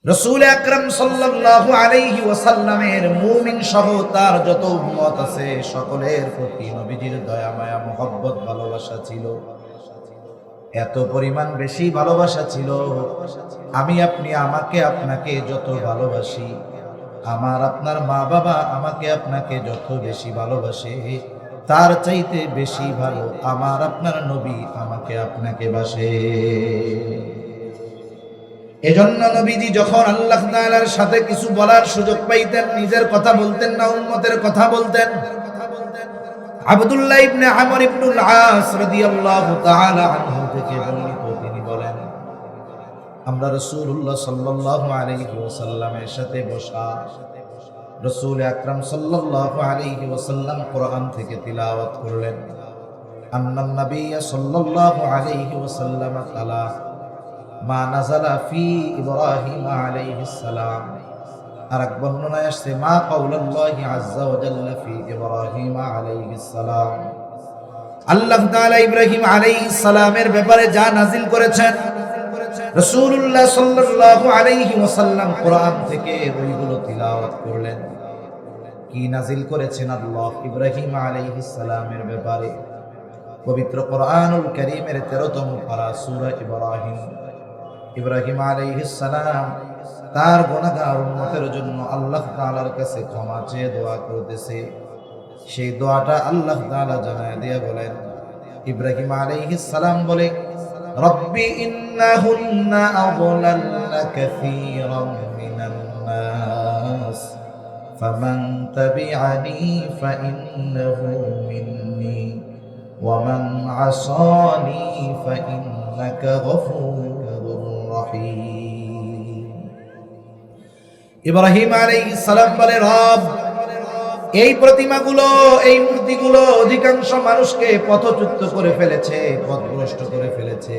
রাসূল আকরাম সাল্লাল্লাহু আলাইহি ওয়াসাল্লামের মুমিন সহ তার যত উম্মত আছে সকলের প্রতি নবীজির দয়া মায়া মহব্বত ভালোবাসা ছিল। এত পরিমাণ বেশি ভালোবাসা ছিল, আমি আপনি আমাকে আপনাকে যত ভালোবাসি, আমার আপনার মা বাবা আমাকে আপনাকে যত বেশি ভালোবাসে, তার চাইতে বেশি ভালো আমার আপনার নবী আমাকে আপনাকে বাসে। এজন্য নবীজি যখন আল্লাহ তাআলার সাথে কিছু বলার সুযোগ পাইতেন, নিজের কথা বলতেন না, উম্মতের কথা বলতেন। আব্দুল্লাহ ইবনে আমর ইবনুল আস রাদিয়াল্লাহু তাআলা আনহু থেকে বর্ণিত, তিনি বলেন, আমরা রাসূলুল্লাহ সাল্লাল্লাহু আলাইহি ওয়াসাল্লামের সাথে বসা, রাসূল আকরাম সাল্লাল্লাহু আলাইহি ওয়াসাল্লাম কোরআন থেকে তিলাওয়াত করলেন। আন্নান নবী সাল্লাল্লাহু আলাইহি ওয়াসাল্লাম তালা মা নাযালা ফি ইব্রাহিম আলাইহিস সালাম। আর এক বর্ণনায় আসছে মা কাউলুল্লাহি আযজা ওয়া জাল্লা ফি ইব্রাহিম আলাইহিস সালাম। আল্লাহ তাআলা ইব্রাহিম আলাইহিস সালামের ব্যাপারে যা নাজিল করেছেন, রাসূলুল্লাহ সাল্লাল্লাহু আলাইহি ওয়াসাল্লাম কোরআন থেকে ওইগুলো তিলাওয়াত করলেন। কি নাজিল করেছেন আল্লাহ ইব্রাহিম আলাইহিস সালামের ব্যাপারে? পবিত্র কোরআনুল কারীমের 13তম পারা সূরা ইব্রাহিম। ইব্রাহিম আলাইহিস সালাম তার গুনাহগার উম্মতের জন্য আল্লাহ তাআলার কাছে ক্ষমা চেয়ে দোয়া করতেছে। সেই দোয়াটা আল্লাহ তাআলা জানায় দিয়ে বলেন, ইব্রাহিম আলাইহিস সালাম বলে, রব্বি ইন্নাহুন্না আযলালনা কাসীরাম মিনান নাস ফামান তাবিআনি ফাইন্নাহু মিন্নি ওয়া মান আসানি ফাইন্নাকা গফুরুর রহিম। ইব্রাহিম আলাইহিস সালাম বলে, রব, এই প্রতিমাগুলো, এই মূর্তিগুলো অধিকাংশ মানুষকে পথচ্যুত করে ফেলেছে, পথভ্রষ্ট করে ফেলেছে।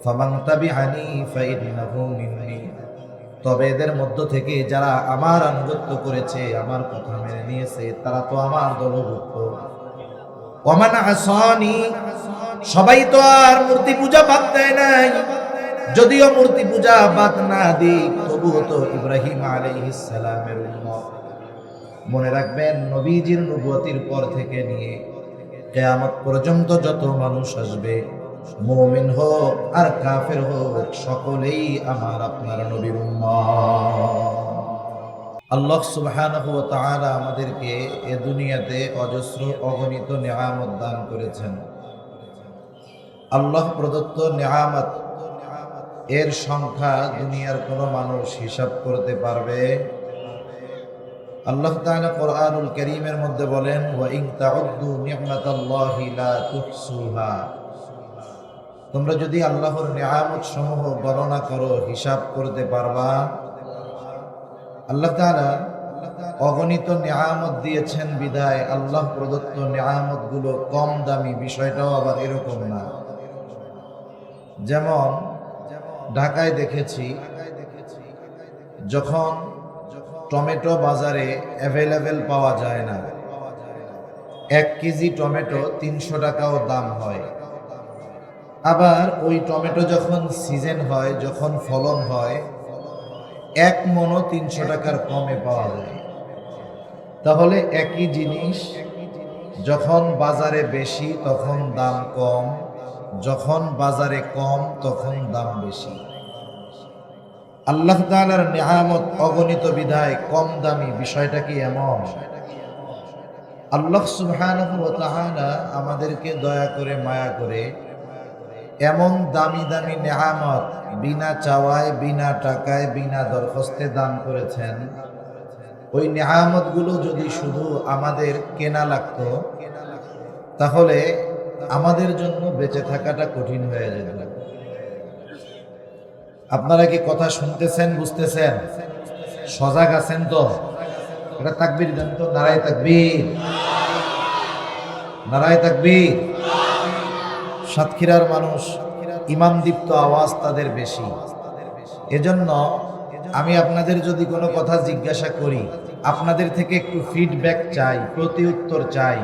ফামান তাবিআনি ফাইন্নাহু মিন্নি, তবে এদের মধ্য থেকে যারা আমার আনুগত্য করেছে, আমার কথা মেনে নিয়েছে, তারা তো আমার দলভুক্ত। ওয়া মান আসানি, সবাই তো আর মূর্তি পূজা বাদ দেয় নাই। যদিও মূর্তি পূজা বাদ না দিক, তবুও তো ইব্রাহিম আলাইহিস সালামের উম্মত। মনে রাখবেন, নবীজির নবুয়তির পর থেকে নিয়ে কিয়ামত পর্যন্ত যত মানুষ আসবে, মুমিন হোক আর কাফের হোক, সকলেই আমার আপনার নবীর উম্মত। আল্লাহ সুবহানাহু ওয়া তাআলা আমাদেরকে এ দুনিয়াতে অজস্র অগণিত নিয়ামত দান করেছেন। আল্লাহ প্রদত্ত নিয়ামত এর সংখ্যা দুনিয়ার কোনো মানুষ হিসাব করতে পারবে? আল্লাহ তাআলা কোরআনুল কারীমের মধ্যে বলেন, ওয়া ইন তাউদ্দু নি'মাতাল্লাহি লা তুহসুহা, তোমরা যদি আল্লাহর নিয়ামত সমূহ গণনা করো, হিসাব করতে পারবা? আল্লাহ তাআলা অগণিত নিয়ামত দিয়েছেন বিধায় আল্লাহ প্রদত্ত নিয়ামত গুলো কম দামি, বিষয়টাও আবার এরকম না। যেমন ঢাকায় দেখেছি, যখন টমেটো বাজারে অ্যাভেলেবেল পাওয়া যায় না, 1 কেজি টমেটো 300 টাকাও দাম হয়। আবার ওই টমেটো যখন সিজন হয়, যখন ফলন হয়, 1 মণও 300 টাকার কমে পাওয়া যায়। তাহলে একই জিনিস যখন বাজারে বেশি তখন দাম কম, যখন বাজারে কম তখন দাম বেশি। আল্লাহ তাআলার নিয়ামত অগণিত বিধায় কম দামি, বিষয়টা কি এমন? আল্লাহ সুবহানাহু ওয়া তাআলা আমাদেরকে দয়া করে মায়া করে এমন দামি দামি নিয়ামত বিনা চাওয়ায়, বিনা টাকায়, বিনা দরখাস্তে দান করেছেন। ওই নিয়ামতগুলো যদি শুধু আমাদের কেনা লাগতো, তাহলে আমাদের জন্য বেঁচে থাকাটা কঠিন হয়ে যেত। আপনারা কি কথা শুনতেছেন, বুঝতেছেন, সজাগ আছেন তো? এটা তাকবীর দেন তো, নারায়ে তাকবীর, নারায়ে তাকবীর। সাতক্ষীরার মানুষ, ইমাম দীপ্ত আওয়াজ তাদের বেশি। এজন্য আমি আপনাদের যদি কোনো কথা জিজ্ঞাসা করি, আপনাদের থেকে একটু ফিডব্যাক চাই, প্রতি উত্তর চাই।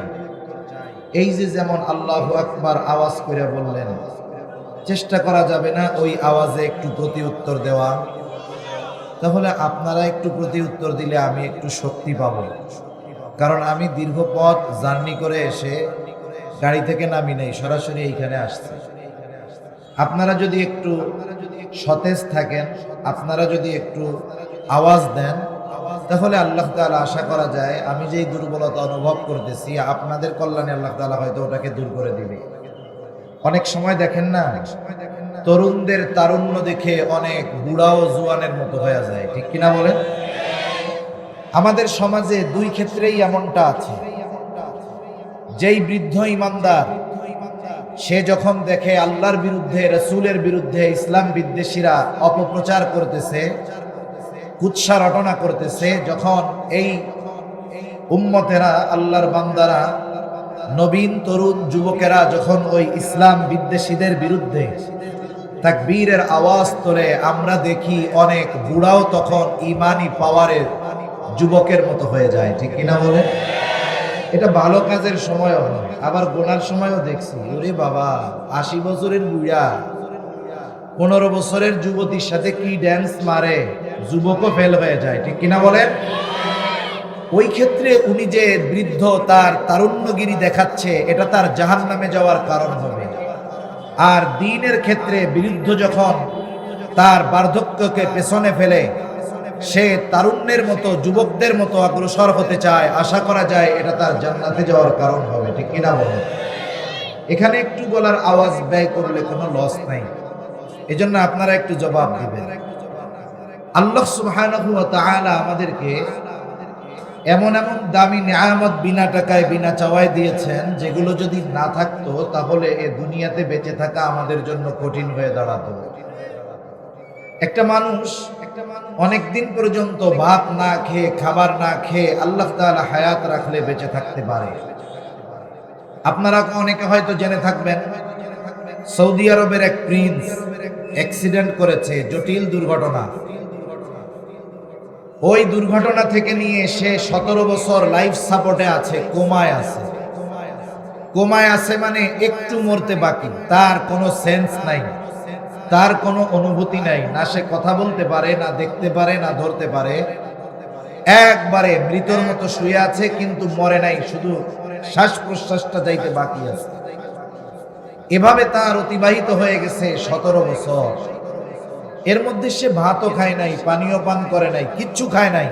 এই যে যেমন আল্লাহু আকবার আওয়াজ করে বললেন, চেষ্টা করা যাবে না ওই আওয়াজে একটু প্রতি উত্তর দেওয়া? তাহলে আপনারা একটু প্রতি উত্তর দিলে আমি একটু শক্তি পাবো। কারণ আমি দীর্ঘ পথ জার্নি করে এসে গাড়ি থেকে নামি নেই, সরাসরি এইখানে আসছি। আপনারা যদি একটু সতেজ থাকেন, আপনারা যদি একটু আওয়াজ দেন, তাহলে আল্লাহ তাআলা আশা করা যায় আমি যেই দুর্বলতা অনুভব করতেছি আপনাদের কল্যাণে আল্লাহ তাআলা হয়তো ওটাকে দূর করে দিবে। অনেক সময় দেখেন না, তরুণদের তারুণ্য দেখে অনেক বুড়া ও জুয়ানের মতো হয়ে যায়, ঠিক কিনা বলেন? আমাদের সমাজে দুই ক্ষেত্রেই এমনটা আছে। যেই বৃদ্ধ ইমানদার, সে যখন দেখে আল্লাহর বিরুদ্ধে, রাসূলের বিরুদ্ধে ইসলাম বিদ্বেষীরা অপপ্রচার করতেছে, কুৎসা রটনা করতেছে, যখন এই উম্মতেরা, আল্লাহর বান্দারা, নবীন তরুণ যুবকেরা যখন ওই ইসলাম বিদ্বেষীদের বিরুদ্ধে তাকবীরের আওয়াজ তোলে, আমরা দেখি অনেক বুড়াও তখন ইমানি পাওয়ারের যুবকের মতো হয়ে যায়, ঠিক কিনা বলে? এটা ভালো কাজের সময়ও হয়, আবার গোনার সময়ও দেখছি। ওরে বাবা, 80 বছরের বুড়া 15 বছরের যুবতীর সাথে কি ড্যান্স মারে, যুবকও ফেল হয়ে যায়, ঠিক কিনা বলেন? ওই ক্ষেত্রে উনি যে বৃদ্ধ, তার তারুণ্যগিরি দেখাচ্ছে, এটা তার জাহান্নামে যাওয়ার কারণ হবে। আর দ্বীনের ক্ষেত্রে বৃদ্ধ যখন তার বার্ধক্যকে পেছনে ফেলে সে তারুণ্যের মতো, যুবকদের মতো অগ্রসর হতে চায়, আশা করা যায় এটা তার জান্নাতে যাওয়ার কারণ হবে, ঠিক কিনা বলেন? এখানে একটু বলার আওয়াজ ব্যয় করলে কোনো লস নাই, এজন্য আপনারা একটু জবাব দিবেন। আল্লাহ সুবহানাহু ওয়া তাআলা আমাদেরকে এমন এমন দামি নিয়ামত বিনা টাকায়, বিনা চাওয়ায় দিয়েছেন, যেগুলো যদি না থাকতো তাহলে এ দুনিয়াতে বেঁচে থাকা আমাদের জন্য কঠিন হয়ে দাঁড়াতো। একটা মানুষ অনেকদিন পর্যন্ত ভাত না খেয়ে, খাবার না খেয়ে আল্লাহ তাআলা হায়াত রাখলে বেঁচে থাকতে পারে। আপনারা অনেকে হয়তো জেনে থাকবেন, সৌদি আরবের এক প্রিন্স অ্যাক্সিডেন্ট করেছে, জটিল দুর্ঘটনা। ওই দুর্ঘটনা থেকে নিয়ে সে 17 বছর লাইফ সাপোর্টে আছে, কোমায় আছে। কোমায় আছে মানে একটু মরতে বাকি, তার কোনো সেন্স নাই, তার কোনো অনুভূতি নাই, না সে কথা বলতে পারে, না দেখতে পারে, না ধরতে পারে, একবারে মৃতর মতো শুয়ে আছে, কিন্তু মরে নাই, শুধু শ্বাস প্রশ্বাসটা যাইতে বাকি আছে। এভাবে তার অতিবাহিত হয়ে গেছে 17 বছর। এর মধ্যে সে ভাতও খায় নাই, পানীয় পান করে নাই, কিচ্ছু খায় নাই,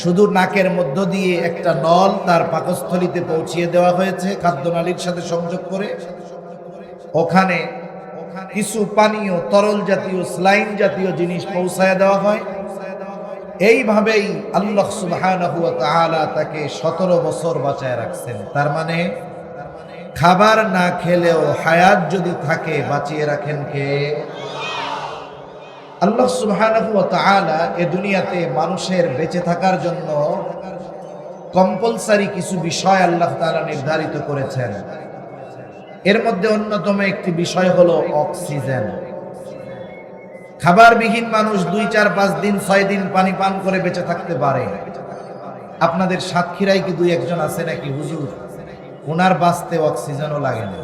শুধু নাকের মধ্য দিয়ে একটা নল তার পাকস্থলীতে পৌঁছিয়ে দেওয়া হয়েছে খাদ্যনালীর সাথে সংযোগ করে। ওখানে কিছু পানীয়, তরল জাতীয়, স্লাইন জাতীয় জিনিস পৌঁছায় দেওয়া হয়। এইভাবেই আল্লাহ সুবহানাহু ওয়া তাআলা তাকে 17 বছর বাঁচায় রাখছেন। তার মানে খাবার না খেলেও হায়াত যদি থাকে, বাঁচিয়ে রাখেন কে? আল্লাহ সুবহানাহু ওয়া তাআলা এ দুনিয়াতে মানুষের বেঁচে থাকার জন্য কম্পালসারি কিছু বিষয় আল্লাহ তাআলা নির্ধারিত করেছেন। এর মধ্যে অন্যতম একটি বিষয় হলো অক্সিজেন। খাবারবিহীন মানুষ 2, 4, 5 দিন, 6 দিন পানি পান করে বেঁচে থাকতে পারে। আপনাদের সাতক্ষীরায় কি 2 একজন আছে নাকি হুজুর, ওনার বাঁচতে অক্সিজেনও লাগে না?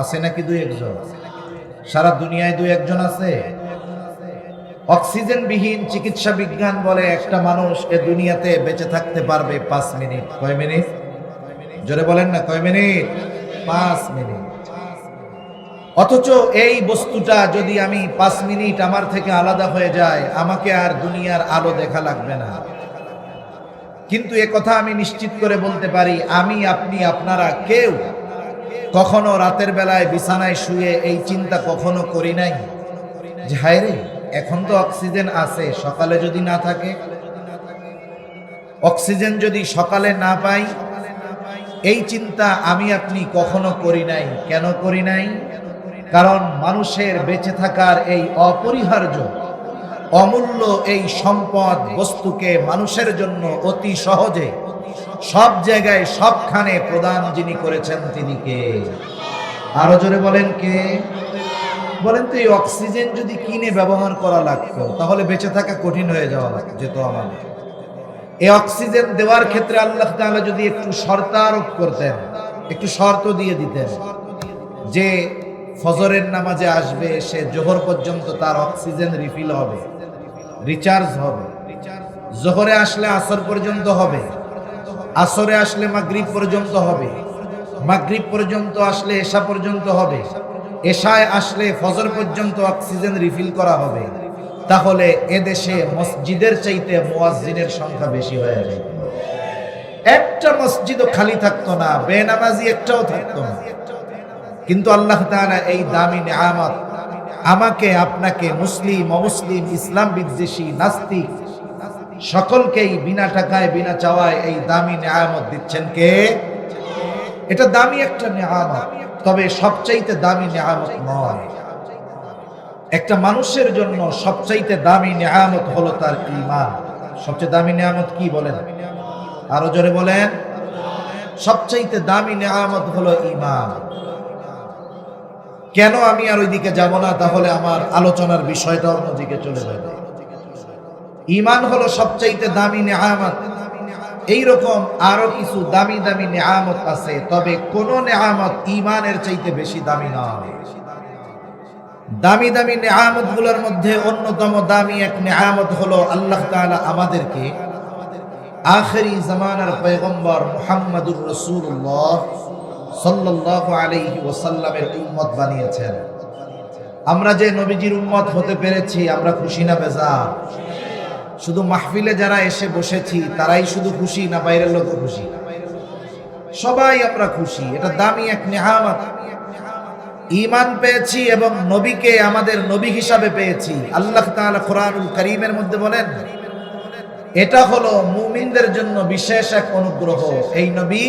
আছে নাকি 2 একজন? সারা দুনিয়ায় 2 একজন আছে। অক্সিজেন বিহীন চিকিৎসা বিজ্ঞান বলে একটা মানুষ এ দুনিয়াতে বেঁচে থাকতে পারবে 5 মিনিট। কয় মিনিট? জোরে বলেন না, কয় মিনিট? 5 মিনিট। অথচ এই বস্তুটা যদি আমি 5 মিনিট আমার থেকে আলাদা হয়ে যায়, আমাকে আর দুনিয়ার আলো দেখা লাগবে না। কিন্তু এ কথা আমি নিশ্চিত করে বলতে পারি, আমি, আপনি, আপনারা কেউ কখনো রাতের বেলায় বিছানায় শুয়ে এই চিন্তা কখনো করি নাই যে হায় রে, এখন তো অক্সিজেন আছে, সকালে যদি না থাকে, অক্সিজেন যদি সকালে না পাই, এই চিন্তা আমি আপনি কখনো করি নাই। কেন করি নাই? কারণ মানুষের বেঁচে থাকার এই অপরিহার্য, অমূল্য এই সম্পদ বস্তুকে মানুষের জন্য অতি সহজে সব জায়গায়, সবখানে প্রদান যিনি করেছেন তিনি কে? আরো জোরে বলেন কে? বলেন তো, এই অক্সিজেন যদি কিনে ব্যবহার করা লাগতো তাহলে বেঁচে থাকা কঠিন হয়ে যাওয়া যেত আমাদের। এই অক্সিজেন দেওয়ার ক্ষেত্রে আল্লাহ তাআলা যদি একটু শর্ত আরোপ করতেন, একটু শর্ত দিয়ে দিতেন যে ফজরের নামাজে আসবে, সে জোহর পর্যন্ত তার অক্সিজেন রিফিল হবে, রিচার্জ হবে। জোহরে আসলে আসর পর্যন্ত হবে, আসরে আসলে মাগরিব পর্যন্ত হবে, মাগরিব পর্যন্ত আসলে এশা পর্যন্ত হবে, এশায় আসলে ফজর পর্যন্ত অক্সিজেন রিফিল করা হবে। তাহলে এদেশে মসজিদের চাইতে মুয়াজ্জিনের সংখ্যা বেশি হয়ে যায়। একটা মসজিদও খালি থাকতো না, বেনামাজি একটাও থাকতো না। কিন্তু আল্লাহ তাআলা এই দামি নিয়ামত আমাকে আপনাকে, মুসলিম অমুসলিম, ইসলাম বিদ্বেষী, নাস্তিক সকলকেই বিনা টাকায় বিনা চাওয়ায় এই দামি নিয়ামত দিচ্ছেন কে? এটা দামি একটা নিয়ামত, তবে সবচাইতে দামি নিয়ামত নয়। একটা মানুষের জন্য সবচাইতে দামি নিয়ামত হলো তার ঈমান। সবচেয়ে দামি নিয়ামত কি বলেন? আরো জোরে বলেন। সবচাইতে দামি নিয়ামত হলো ঈমান। কেন? আমি আর ওইদিকে যাব না, তাহলে আমার আলোচনার বিষয়টা অন্যদিকে চলে যাবে। ঈমান হলো সবচাইতে দামি নিয়ামত। এইরকম আরো কিছু দামি দামি নিয়ামত আছে, তবে কোন নিয়ামত ঈমানের চাইতে বেশি দামি নয়। দামি দামি নিয়ামত গুলোর মধ্যে অন্যতম দামি এক নিয়ামত হলো আল্লাহ তাআলা আমাদেরকে আখিরি জামানার পয়গম্বর মুহাম্মদুর রাসূলুল্লাহ সাল্লাল্লাহু আলাইহি ওয়াসাল্লামের উম্মত বানিয়েছেন। আমরা যে নবীজির উম্মত হতে পেরেছি, আমরা খুশি না বেজার? শুধু মাহফিলে যারা এসে বসেছি তারাই শুধু খুশি, না বাইরের লোকও খুশি? সবাই আমরা খুশি। এটা দামি এক নিয়ামত। ঈমান পেয়েছি এবং নবীকে আমাদের নবী হিসাবে পেয়েছি। আল্লাহ তাআলা কোরআনুল কারীমের মধ্যে বলেন, এটা হলো মুমিনদের জন্য বিশেষ এক অনুগ্রহ। এই নবী,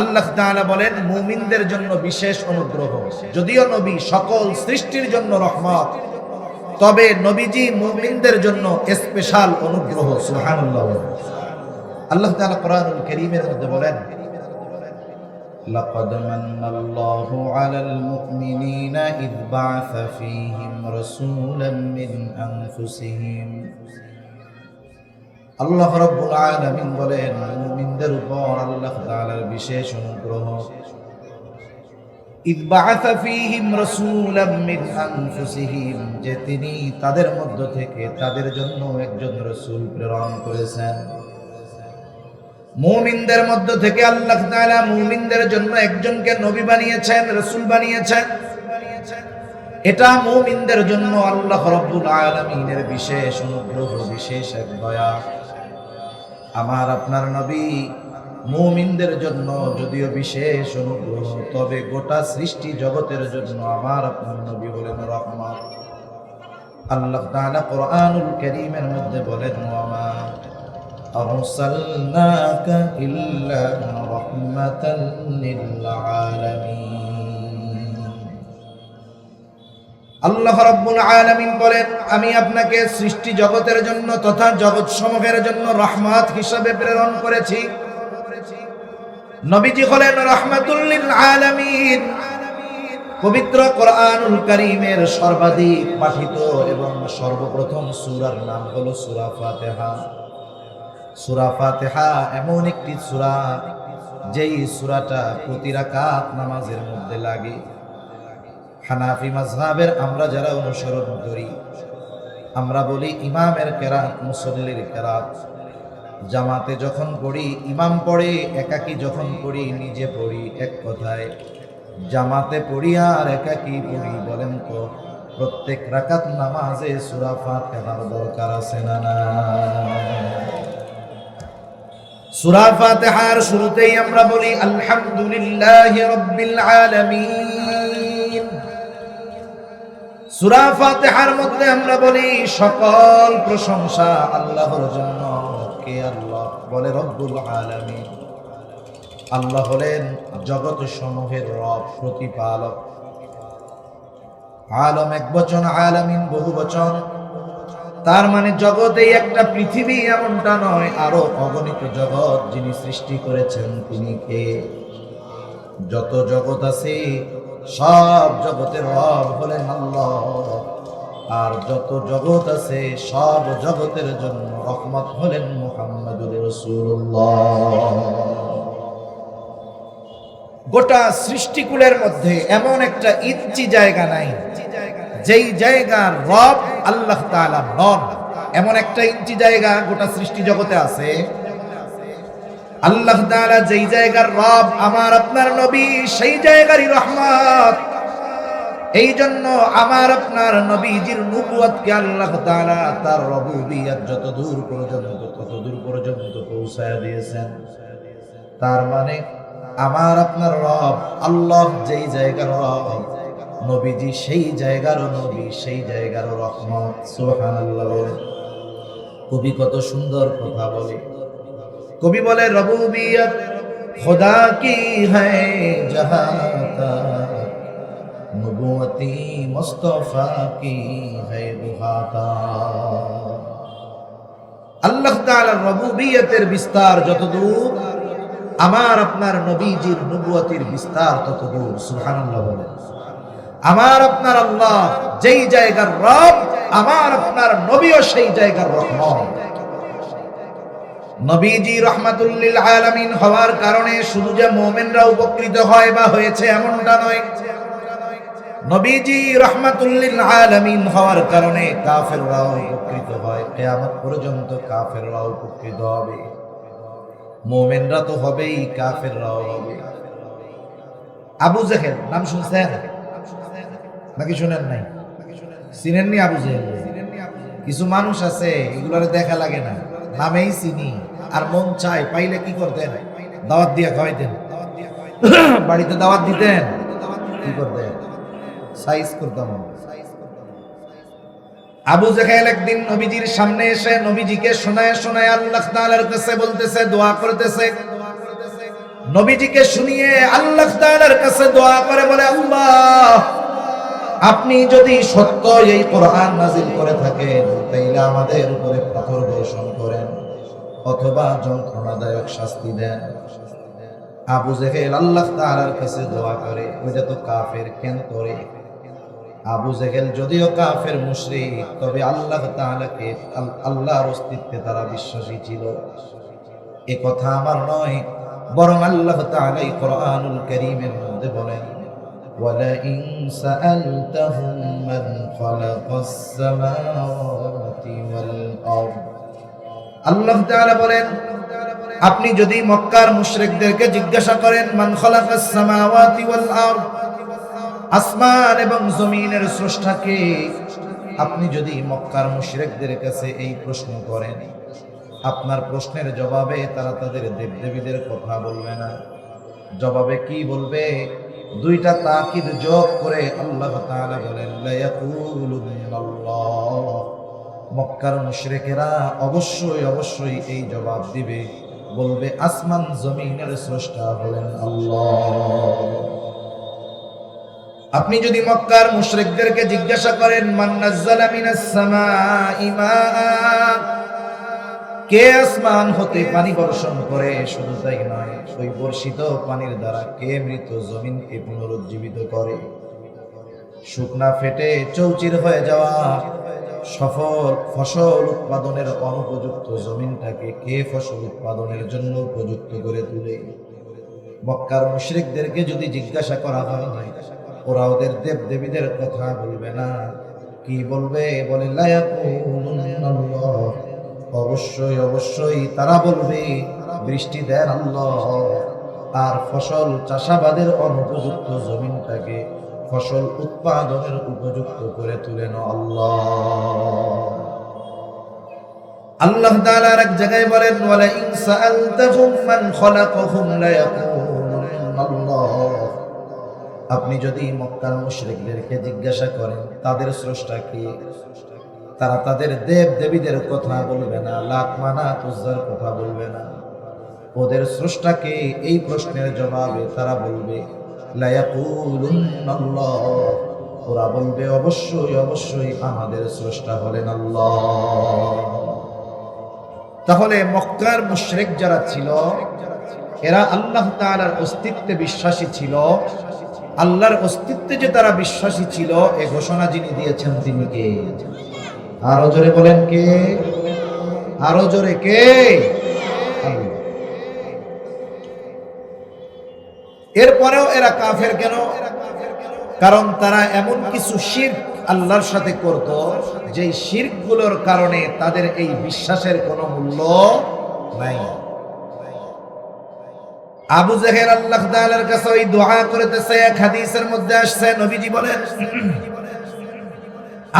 আল্লাহ তাআলা বলেন, মুমিনদের জন্য বিশেষ অনুগ্রহ। যদিও নবী সকল সৃষ্টির জন্য রহমত, তবে নবীজি মুমিনদের জন্য স্পেশাল অনুগ্রহ। সুবহানাল্লাহ। আল্লাহ তাআলা কোরআনুল কারীমের মধ্যে বলেন, লাকাদ মান্নাল্লাহু আলাল মুমিনিনা ইয বা'আসা ফীহিম রাসূলাম মিন আনফুসিহিম। আল্লাহ রাব্বুল আলামিন বলেন, মুমিনদের উপর আল্লাহ তাআলার বিশেষ অনুগ্রহ। ইয বা'আসা ফীহিম রাসূলাম মিন আনফুসিহিম, যে তিনি তাদের মধ্য থেকে তাদের জন্য একজন রাসূল প্রেরণ করেছেন। মুমিনদের মধ্য থেকে আল্লাহ তাআলা মুমিনদের জন্য একজনকে নবী বানিয়েছেন, রাসূল বানিয়েছেন। এটা মুমিনদের জন্য আল্লাহ রাব্বুল আলামিনের বিশেষ অনুগ্রহ, বিশেষ এক দয়া। আমার আপনার নবী মুমিনদের জন্য যদিও বিশেষ অনুগ্রহ, তবে গোটা সৃষ্টি জগতের জন্য আমার আপনার নবী হলেন রহমত। আল্লাহ তাআলা কোরআনুল কারীমের মধ্যে বলেন, ওয়ামা আরসালনাকা ইল্লা রাহমাতাল লিল আলামিন। আল্লাহ রাব্বুল আলামিন বলেন, আমি আপনাকে সৃষ্টি জগতের জন্য তথা জগৎ সমূহের জন্য রহমত হিসাবে প্রেরণ করেছি। নবীজি হলেন রাহমাতুল লিল আলামিন। পবিত্র কোরআনুল কারীমের সর্বাধিক পাঠিত এবং সর্বপ্রথম সূরার নাম হলো সূরা ফাতিহা। সূরা ফাতিহা এমন একটি সূরা, যেই সূরাটা প্রতি রাকাত নামাজের মধ্যে লাগে। হানাফি মাযহাবের আমরা যারা অনুসরণ করি, আমরা বলি ইমামের কেরাত, মুসল্লির কেরাত। জামাতে যখন পড়ি ইমাম পড়ে, একাকী যখন পড়ি নিজে পড়ি, এক কথায় জামাতে পড়ি আর একাকী পড়ি, বলেন তো প্রত্যেক রাকাত নামাজে সূরা ফাতিহার দরকার আছে না? সূরা ফাতিহার শুরুতেই আমরা বলি আলহামদুলিল্লাহি রাব্বিল আলামিন। সূরা ফাতিহার মধ্যে আমরা বলি সকল প্রশংসা আল্লাহর জন্য। কে আল্লাহ? বলে রব্বুল আলামিন। আল্লাহ হলেন জগৎ সমূহের রব, প্রতিপালক। আলম এক বচন, আলামিন বহু বচন। তার মানে জগতে একটা পৃথিবী এমনটা নয়, আরো অগণিত জগৎ যিনি সৃষ্টি করেছেন তিনি কে? যত জগৎ আছে সব জগতের রব হলেন আল্লাহ। আর যত জগৎ আছে সব জগতের জন্য রহমত হলেন মুহাম্মদুর রাসূলুল্লাহ। গোটা সৃষ্টিকুলের মধ্যে এমন একটা ইঞ্চি জায়গা নাই যেই জায়গার রব আল্লাহ তাআলা নন, এমন একটা ইঞ্চি জায়গা গোটা সৃষ্টি জগতে আছে? আল্লাহ তাআলা যেই জায়গার রব আমার আপনার নবী, সেই জায়গারই রহমত। এই জন্য আমার আপনার নবীজির নবুয়তকে আল্লাহ তাআলা তার রবুবিয়ত যত দূর পর্যন্ত তত দূর পর্যন্ত পৌঁছায় দিয়েছেন। তার মানে আমার আপনার রব আল্লাহ যেই জায়গার রব, নবীজি সেই জায়গারও নবী, সেই জায়গারও রহমত। সুবহানাল্লাহ। কবি কত সুন্দর কথা বলে। কবি বলে রবুবিয়ত খুদা কি হ্যায় জাহাঁ তক, নবুয়তি মুস্তাফা কি হ্যায় রুহা তক। আল্লাহ তাআলার রবুবিয়তের বিস্তার যতদূর, আমার আপনার নবীজির নবুয়তির বিস্তার ততদূর। সুবহানাল্লাহ বলে। আমার আপনার আল্লাহ যেই জায়গার রব, আমার আপনার নবীও সেই জায়গার রহমত। নবীজি রাহমাতুল লিল আলামিন হওয়ার কারণে শুধু যে মুমিনরা উপকৃত হয় বা হয়েছে এমনটা নয়, নবীজি রাহমাতুল লিল আলামিন হওয়ার কারণে কাফেররাও উপকৃত হয়। কিয়ামত পর্যন্ত কাফেররাও উপকৃত হবে। মুমিনরা তো হবেই, কাফেররাও হবে। আবু জেহেল নাম শুনছেন নাকি শুনেন নাই? চিনেননি আবু জেহেল? কিছু মানুষ আছে এগুলোর দেখা লাগে না, নামেই চিনি, আর মন চায় পাইলে কি করতেন? দাওয়াত দিয়ে খাওয়াইতেন। বাড়িতে দাওয়াত দিতেন, কি করতেন? সাইজ করতাম। আবু জেহেল একদিন নবীজির সামনে এসে নবীজিকে শোনায় শোনায় আল্লাহ তাআলার কাছে বলতেছে, দোয়া করতেছে। নবীজিকে শুনিয়ে আল্লাহ তাআলার কাছে দোয়া করে বলে, আল্লাহ আপনি যদি সত্য এই কোরআন নাজিল করে থাকেন, তাইলে আমাদের উপরে পাথর বর্ষণ করেন অথবা যন্ত্রণাদায়ক শাস্তি দেন। আবু জেহেল আল্লাহ তাআলার কাছে দোয়া করে, ওইটা তো কাফের, কেন করে? আবু জেহেল যদিও কাফের মুশরিক, তবে আল্লাহ তাআলাকে, আল্লাহর অস্তিত্বে তারা বিশ্বাসী ছিল। এ কথা আমার নয়, বরং আল্লাহ তাআলা এই কোরআনুল কারীমের মধ্যে বলেন, ওয়ালাইন সাআলতাহুম মান খালাকাস সামাওয়াতি ওয়াল আরদ। আল্লাহ তাআলা বলেন, আপনি যদি মক্কার মুশরিকদেরকে জিজ্ঞাসা করেন, মান খালাকাস সামাওয়াতি ওয়াল আরদ, আসমান এবং জমিনের স্রষ্টাকে, আপনি যদি মক্কার মুশরিকদের কাছে এই প্রশ্ন করেন, আপনার প্রশ্নের জবাবে তারা তাদের দেবদেবীদের কথা বলবে না। জবাবে কি বলবে? দুইটা তাকিদ যোগ করে আল্লাহ তাআলা বলেন, লা ইয়াকুলুল্লাহ। মক্কার মুশরিকেরা অবশ্যই অবশ্যই এই জবাব দিবে, বলবে আসমান জমিনের স্রষ্টা হলেন আল্লাহ। আপনি যদি মক্কার মুশরিকদেরকে জিজ্ঞাসা করেন, মান নাযালা মিনাস সামাই মাআ, কে আসমান হতে পানি বর্ষণ করে, শুধু তাই নয়, ওই বর্ষিত পানির দ্বারা কে মৃত জমিনকে পুনরুজ্জীবিত করে, শুকনা ফেটে চৌচির হয়ে যাওয়া সফল ফসল উৎপাদনের অনুপযুক্ত জমিনটাকে কে ফসল উৎপাদনের জন্য উপযুক্ত করে তুলে। মক্কার মুশরিকদেরকে যদি জিজ্ঞাসা করা হয়, ওরা ওদের দেব দেবীদের কথা বলবে না। কি বলবে? বলে লা ইয়াকুলুল্লাহ, অবশ্যই অবশ্যই তারা বলবে বৃষ্টি দেন আল্লাহ, আর ফসল চাষাবাদের অনুপযুক্ত জমিনটাকে ফসল উৎপাদনের উপযুক্ত করে তুলেন আল্লাহ। আল্লাহ তাআলা এক জায়গায় বলেন, ওয়ালা ইন সাআলতাহুম মান খালাকাহুম লা ইয়াকুলুল্লাহ। আপনি যদি মক্কার মুশরিকদেরকে জিজ্ঞাসা করেন তাদের স্রষ্টা কি, তারা তাদের দেব দেবীদের কথা বলবে না, লাত মানাত উজ্জার কথা বলবে না। ওদের স্রষ্টাকে এই প্রশ্নের জবাবে তারা বলবে লা ইয়াকুলুল্লাহ, ওরা বলবে অবশ্যই অবশ্যই আমাদের স্রষ্টা হলেন আল্লাহ। তাহলে মক্কার মুশরিক যারা ছিল, এরা আল্লাহ তাআলার অস্তিত্বে বিশ্বাসী ছিল। আল্লাহর অস্তিত্বে যে তারা বিশ্বাসী ছিল, এ ঘোষণা যিনি দিয়েছেন তিনি কে? আরো জোরে বলেন কে? আরো জোরে কে? এরপরেও এরা কাফের কেন? কারণ তারা এমন কিছু শিরক আল্লাহর সাথে করত, যেই শিরকগুলোর কারণে তাদের এই বিশ্বাসের কোনো মূল্য নাই। আবু জেহেল আল্লাহ তাআলার কাছে ওই দোয়া করতেছে। এক হাদিসের মধ্যে আসছে, নবীজি বলেন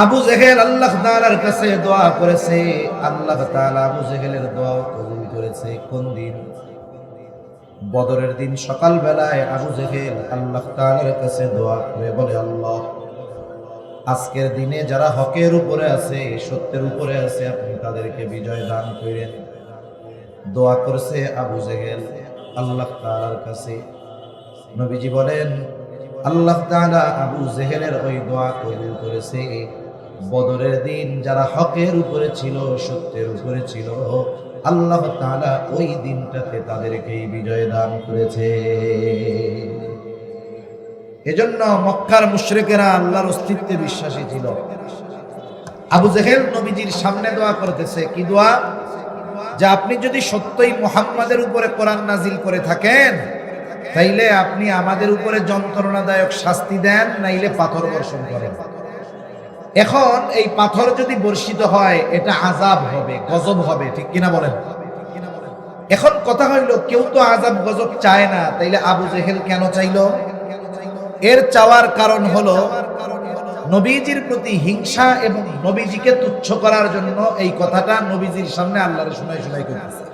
আবু জেহেল আল্লাহ তাআলার কাছে দোয়া করেছে, আল্লাহ তাআলা আবু জেহেলের দোয়া কবুল করেছে। কোন দিন? বদরের দিন সকাল বেলায় আবু জেহেল আল্লাহ তাআলার কাছে দোয়া করে বলে, আল্লাহ, আজকের দিনে যারা হকের উপরে আছে, সত্যের উপরে আছে, আপনি তাদেরকে বিজয় দান করেন। দোয়া করছে আবু জেহেল আল্লাহ তাআলার কাছে। নবীজি বলেন আল্লাহ তাআলা আবু জেহেলের ওই দোয়া কবুল করেছে। বদরের দিন যারা হকের উপরে ছিল, সত্যের উপরে ছিল, আল্লাহ তাআলা ওই দিনটাতে তাদেরকে বিজয় দান করেছে। এজন্য মক্কার মুশরিকেরা আল্লাহর অস্তিত্বে বিশ্বাসী ছিল। আবু জেহেল নবীজির সামনে দোয়া করতেছে। কি দোয়া? যে আপনি যদি সত্যই মুহাম্মাদের উপরে কোরআন নাজিল করে থাকেন, তাইলে আপনি আমাদের উপরে যন্ত্রণাদায়ক শাস্তি দেন, নাইলে পাথর বর্ষণ করেন। এখন এই পাথর যদি বর্ষিত হয়, এটা আযাব হবে, গজব হবে, ঠিক কিনা বলেন? এখন কথা হইল, কেউ তো আযাব গজব চায় না, তাইলে আবু জেহেল কেন চাইলো? এর চাওয়ার কারণ হলো নবীজির প্রতি হিংসা এবং নবীজিকে তুচ্ছ করার জন্য এই কথাটা নবীজির সামনে আল্লাহর শোনাই করতেছে।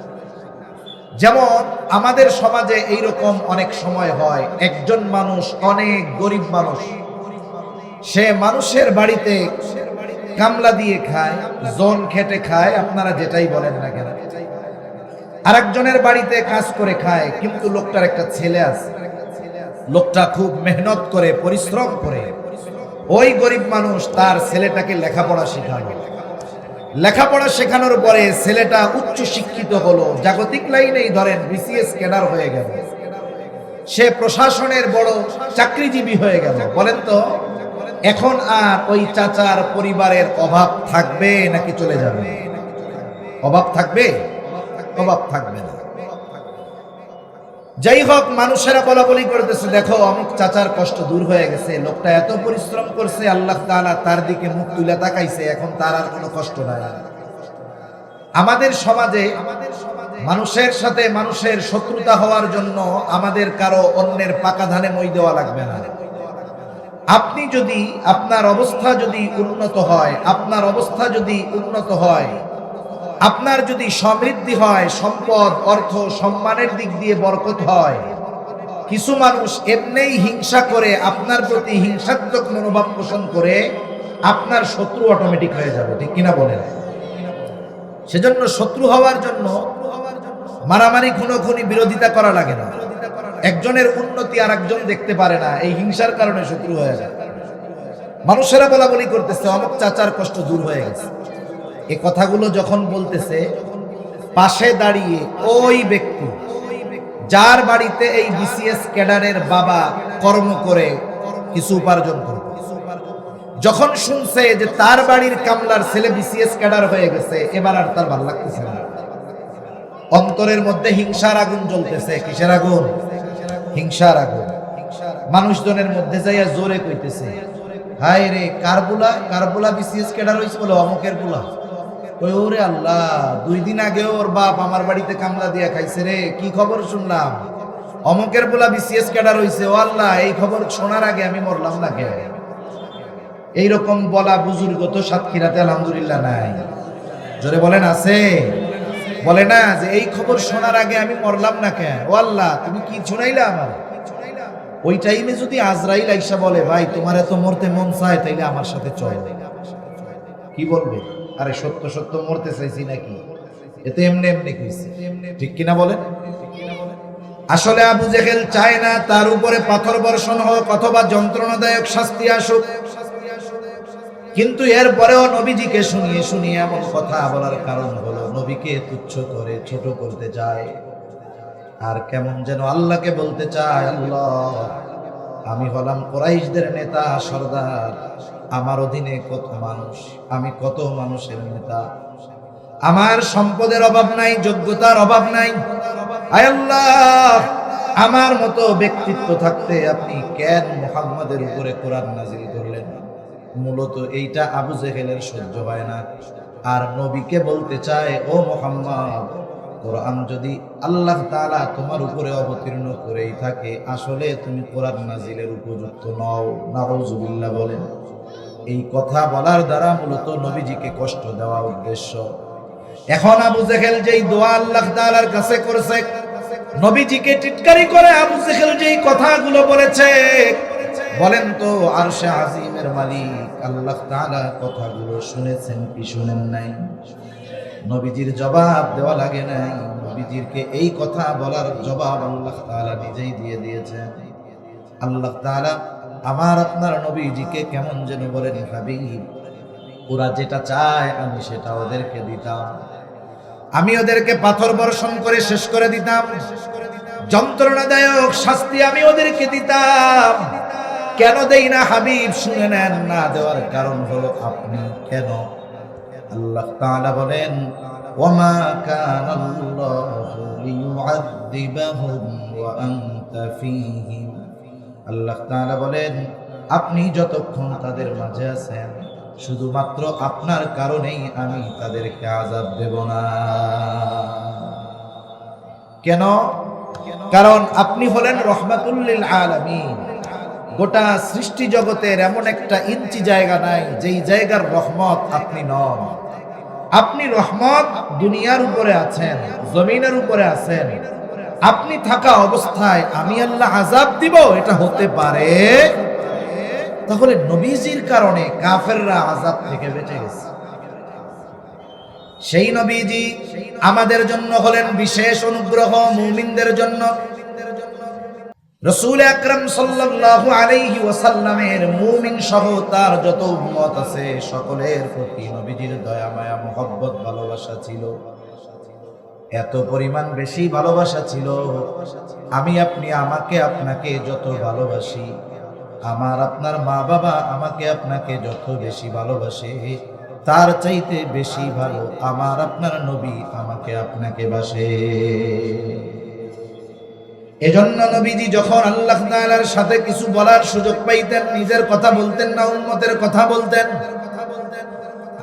যেমন আমাদের সমাজে এইরকম অনেক সময় হয়, একজন মানুষ, অনেক গরিব মানুষ, সে মানুষের বাড়িতে কামলা দিয়ে খায়, জন খেটে খায়, আপনারা যেটাই বলেন না কেন, আরেকজনের বাড়িতে কাজ করে খায়, কিন্তু লোকটার একটা ছেলে আছে, লোকটা খুব মেহনত করে, পরিশ্রম করে। ওই গরিব মানুষ তার ছেলেটাকে লেখাপড়া শেখানো, লেখাপড়া শেখানোর পরে ছেলেটা উচ্চ শিক্ষিত হলো, জাগতিক লাইনেই ধরেন বিসিএস ক্যাডার হয়ে গেল, সে প্রশাসনের বড় চাকরিজীবী হয়ে গেল। বলেন তো, এখন আর ওই চাচার পরিবারের অভাব থাকবে নাকি চলে যাবে? অভাব থাকবে? অভাব থাকবে না। যাই হোক, মানুষেরা বলাবলি করতেছে, দেখো অমুক চাচার কষ্ট দূর হয়ে গেছে, লোকটা এত পরিশ্রম করছে, আল্লাহ তাআলা তার দিকে মুখ তুলে তাকাইছে, এখন তার আর কোনো কষ্ট নাই। আমাদের সমাজে মানুষের সাথে মানুষের শত্রুতা হওয়ার জন্য আমাদের কারো অন্যের পাকা ধানে মই দেওয়া লাগবে না। আপনি যদি, আপনার অবস্থা যদি উন্নত হয়, আপনার অবস্থা যদি উন্নত হয়, আপনার যদি সমৃদ্ধি হয়, সম্পদ, অর্থ, সম্মানের দিক দিয়ে বরকত হয়, কিছু মানুষ এমনিই হিংসা করে, আপনার প্রতি হিংসাত্মক মনোভাব পোষণ করে, আপনার শত্রু অটোমেটিক হয়ে যাবে, ঠিক কিনা বলেন? সেজন্য শত্রু হওয়ার জন্য মারামারি, খুনোখুনি, বিরোধিতা করা লাগে না। একজনের উন্নতি আর একজন দেখতে পারে না, এই হিংসার কারণে শত্রু হয়ে যায়। মানুষেরা বলাবলি করতেছে, অমুক চাচার কষ্ট দূর হয়ে গেছে। এই কথাগুলো যখন বলতেছে, পাশে দাঁড়িয়ে ওই ব্যক্তি যার বাড়িতে এই বিসিএস ক্যাডারের বাবা কর্ম করে কিছু উপার্জন করে, যখন শুনছে যে তার বাড়ির কামলার ছেলে বিসিএস ক্যাডার হয়ে গেছে, এবার আর তার ভালো লাগতেছে না। অন্তরের মধ্যে হিংসার আগুন জ্বলতেছে। কিসের আগুন? হিংসার আগুন। মানুষজনের মধ্যে যাইয়া জোরে কইতেছে, হায় রে, কারবুলা বিসিএস ক্যাডার হয়েছে বলে, অমুকের বুলা। ওই ওরে আল্লাহ, 2 দিন আগে ওর বাপ আমার বাড়িতে কামলা দিয়া খাইছে রে, কি খবর শুনলাম, অমুকের বুলা বিসিএস ক্যাডার হয়েছে। ও আল্লাহ, এই খবর শোনার আগে আমি মরলাম না কে? এইরকম বলা বুজুর্গ তো সাতক্ষীরাতে আলহামদুলিল্লাহ নাই। জোরে বলেন, আছে? বলে না যে এই খবর শোনার আগে আমি মরলাম না কেন? ও আল্লাহ, তুমি কি শোনাইলা আমার? ওই টাইমে যদি আজরাইল আইসা বলে, ভাই তোমার এত মরতে মন চায়, তাইলে আমার সাথে চল, কি বলবে? আরে সত্য সত্য মরতে চাইছি নাকি? এতে এমনি এমনি কইছে, ঠিক কিনা বলেন? আসলে আবু জেহেল চায় না তার উপরে পাথর বর্ষণ হোক অথবা যন্ত্রণাদায়ক শাস্তি আসুক, কিন্তু এরপরেও নবীজিকে শুনিয়ে শুনিয়ে এমন কথা বলার কারণ হলো নবীকে তুচ্ছ করে, ছোট করতে চায়, আর কেমন যেন আল্লাহকে বলতে চায়, আল্লাহ, আমি হলাম কুরাইশদের নেতা, সর্দার, আমার অধীনে কত মানুষ, আমি কত মানুষের নেতা, আমার সম্পদের অভাব নাই, যোগ্যতার অভাব নাই। আয় আল্লাহ, আমার মতো ব্যক্তিত্ব থাকতে আপনি কেন মুহাম্মাদের উপরে কোরআন নাজিল করলেন? মূলত এইটা আবু জেহেলের সহ্য হয় না, আর নবীকে বলতে চায়, ও মুহাম্মদ, কোরআন যদি আল্লাহ তাআলা তোমার উপরে অবতীর্ণ করেই থাকে, আসলে তুমি কোরআন নাজিলের উপযুক্ত নও। নাউজুবিল্লাহ বলেন। এই কথা বলার দ্বারা মূলত নবীজিকে কষ্ট দেওয়া উদ্দেশ্য। এখন আবু জেহেল যেই দোয়া আল্লাহ তাআলার কাছে করেছে, নবীজিকে টিটকারি করে আবু জেহেল যেই কথাগুলো বলেছে, বলেন তো আরশে আজিমের মালিক আল্লাহ তাআলা কথাগুলো শুনেছেন কি শুনেন নাই? নবীজির জবাব দেওয়া লাগে নাই, নবীজিকে এই কথা বলার জবাব আল্লাহ তাআলা নিজেই দিয়ে দিয়েছেন। আল্লাহ তাআলা আমার আপনার নবীজিকে কেমন যেন বলেন, হাবিব, ওরা যেটা চায় আমি সেটা ওদেরকে দিতাম, আমি ওদেরকে পাথর বর্ষণ করে শেষ করে দিতাম, যন্ত্রণাদায়ক শাস্তি আমি ওদেরকে দিতাম। কেন দেই না হাবিব? শুনে নেন, না দেওয়ার কারণ হলো আপনি। কেন? আল্লাহ তাআলা বলেন, ওয়ামা কানাল্লাহু লিয়ুআযযিবাহুম ওয়া আনতা ফীহিম। আল্লাহ তাআলা বলেন, আপনি যতক্ষণ তাদের মাঝে আছেন, শুধুমাত্র আপনার কারণেই আমি তাদেরকে আযাব দেব না। কেন? কারণ আপনি হলেন রাহমাতুল লিল আলামিন। গোটা সৃষ্টি জগতের এমন একটা ইঞ্চি জায়গা নাই যেই জায়গার রহমত আপনি নন। আপনি রহমত দুনিয়ার উপরে আছেন, জমিনের উপরে আছেন। আপনি থাকা অবস্থায় আমি আল্লাহ আযাব দিব, এটা হতে পারে? তাহলে নবীজির কারণে কাফেররা আযাব থেকে বেঁচে গেছে। সেই নবীজি আমাদের জন্য হলেন বিশেষ অনুগ্রহ, মুমিনদের জন্য। রাসূল আকরাম সাল্লাল্লাহু আলাইহি ওয়াসাল্লামের মুমিন সহ তার যত উম্মত আছে সকলের প্রতি নবীজির দয়া মায়া মহব্বত ভালোবাসা ছিল। এত পরিমাণ বেশি ভালোবাসা ছিল, আমি আপনি আমাকে আপনাকে যত ভালোবাসি, আমার আপনার মা বাবা আমাকে আপনাকে যত বেশি ভালোবাসে, তার চাইতে বেশি ভালো আমার আপনার নবী আমাকে আপনাকে বাসে। এজন্য নবীজি যখন আল্লাহ তাআলার সাথে কিছু বলার সুযোগ পাইতেন, নিজের কথা বলতেন না, উম্মতের কথা বলতেন।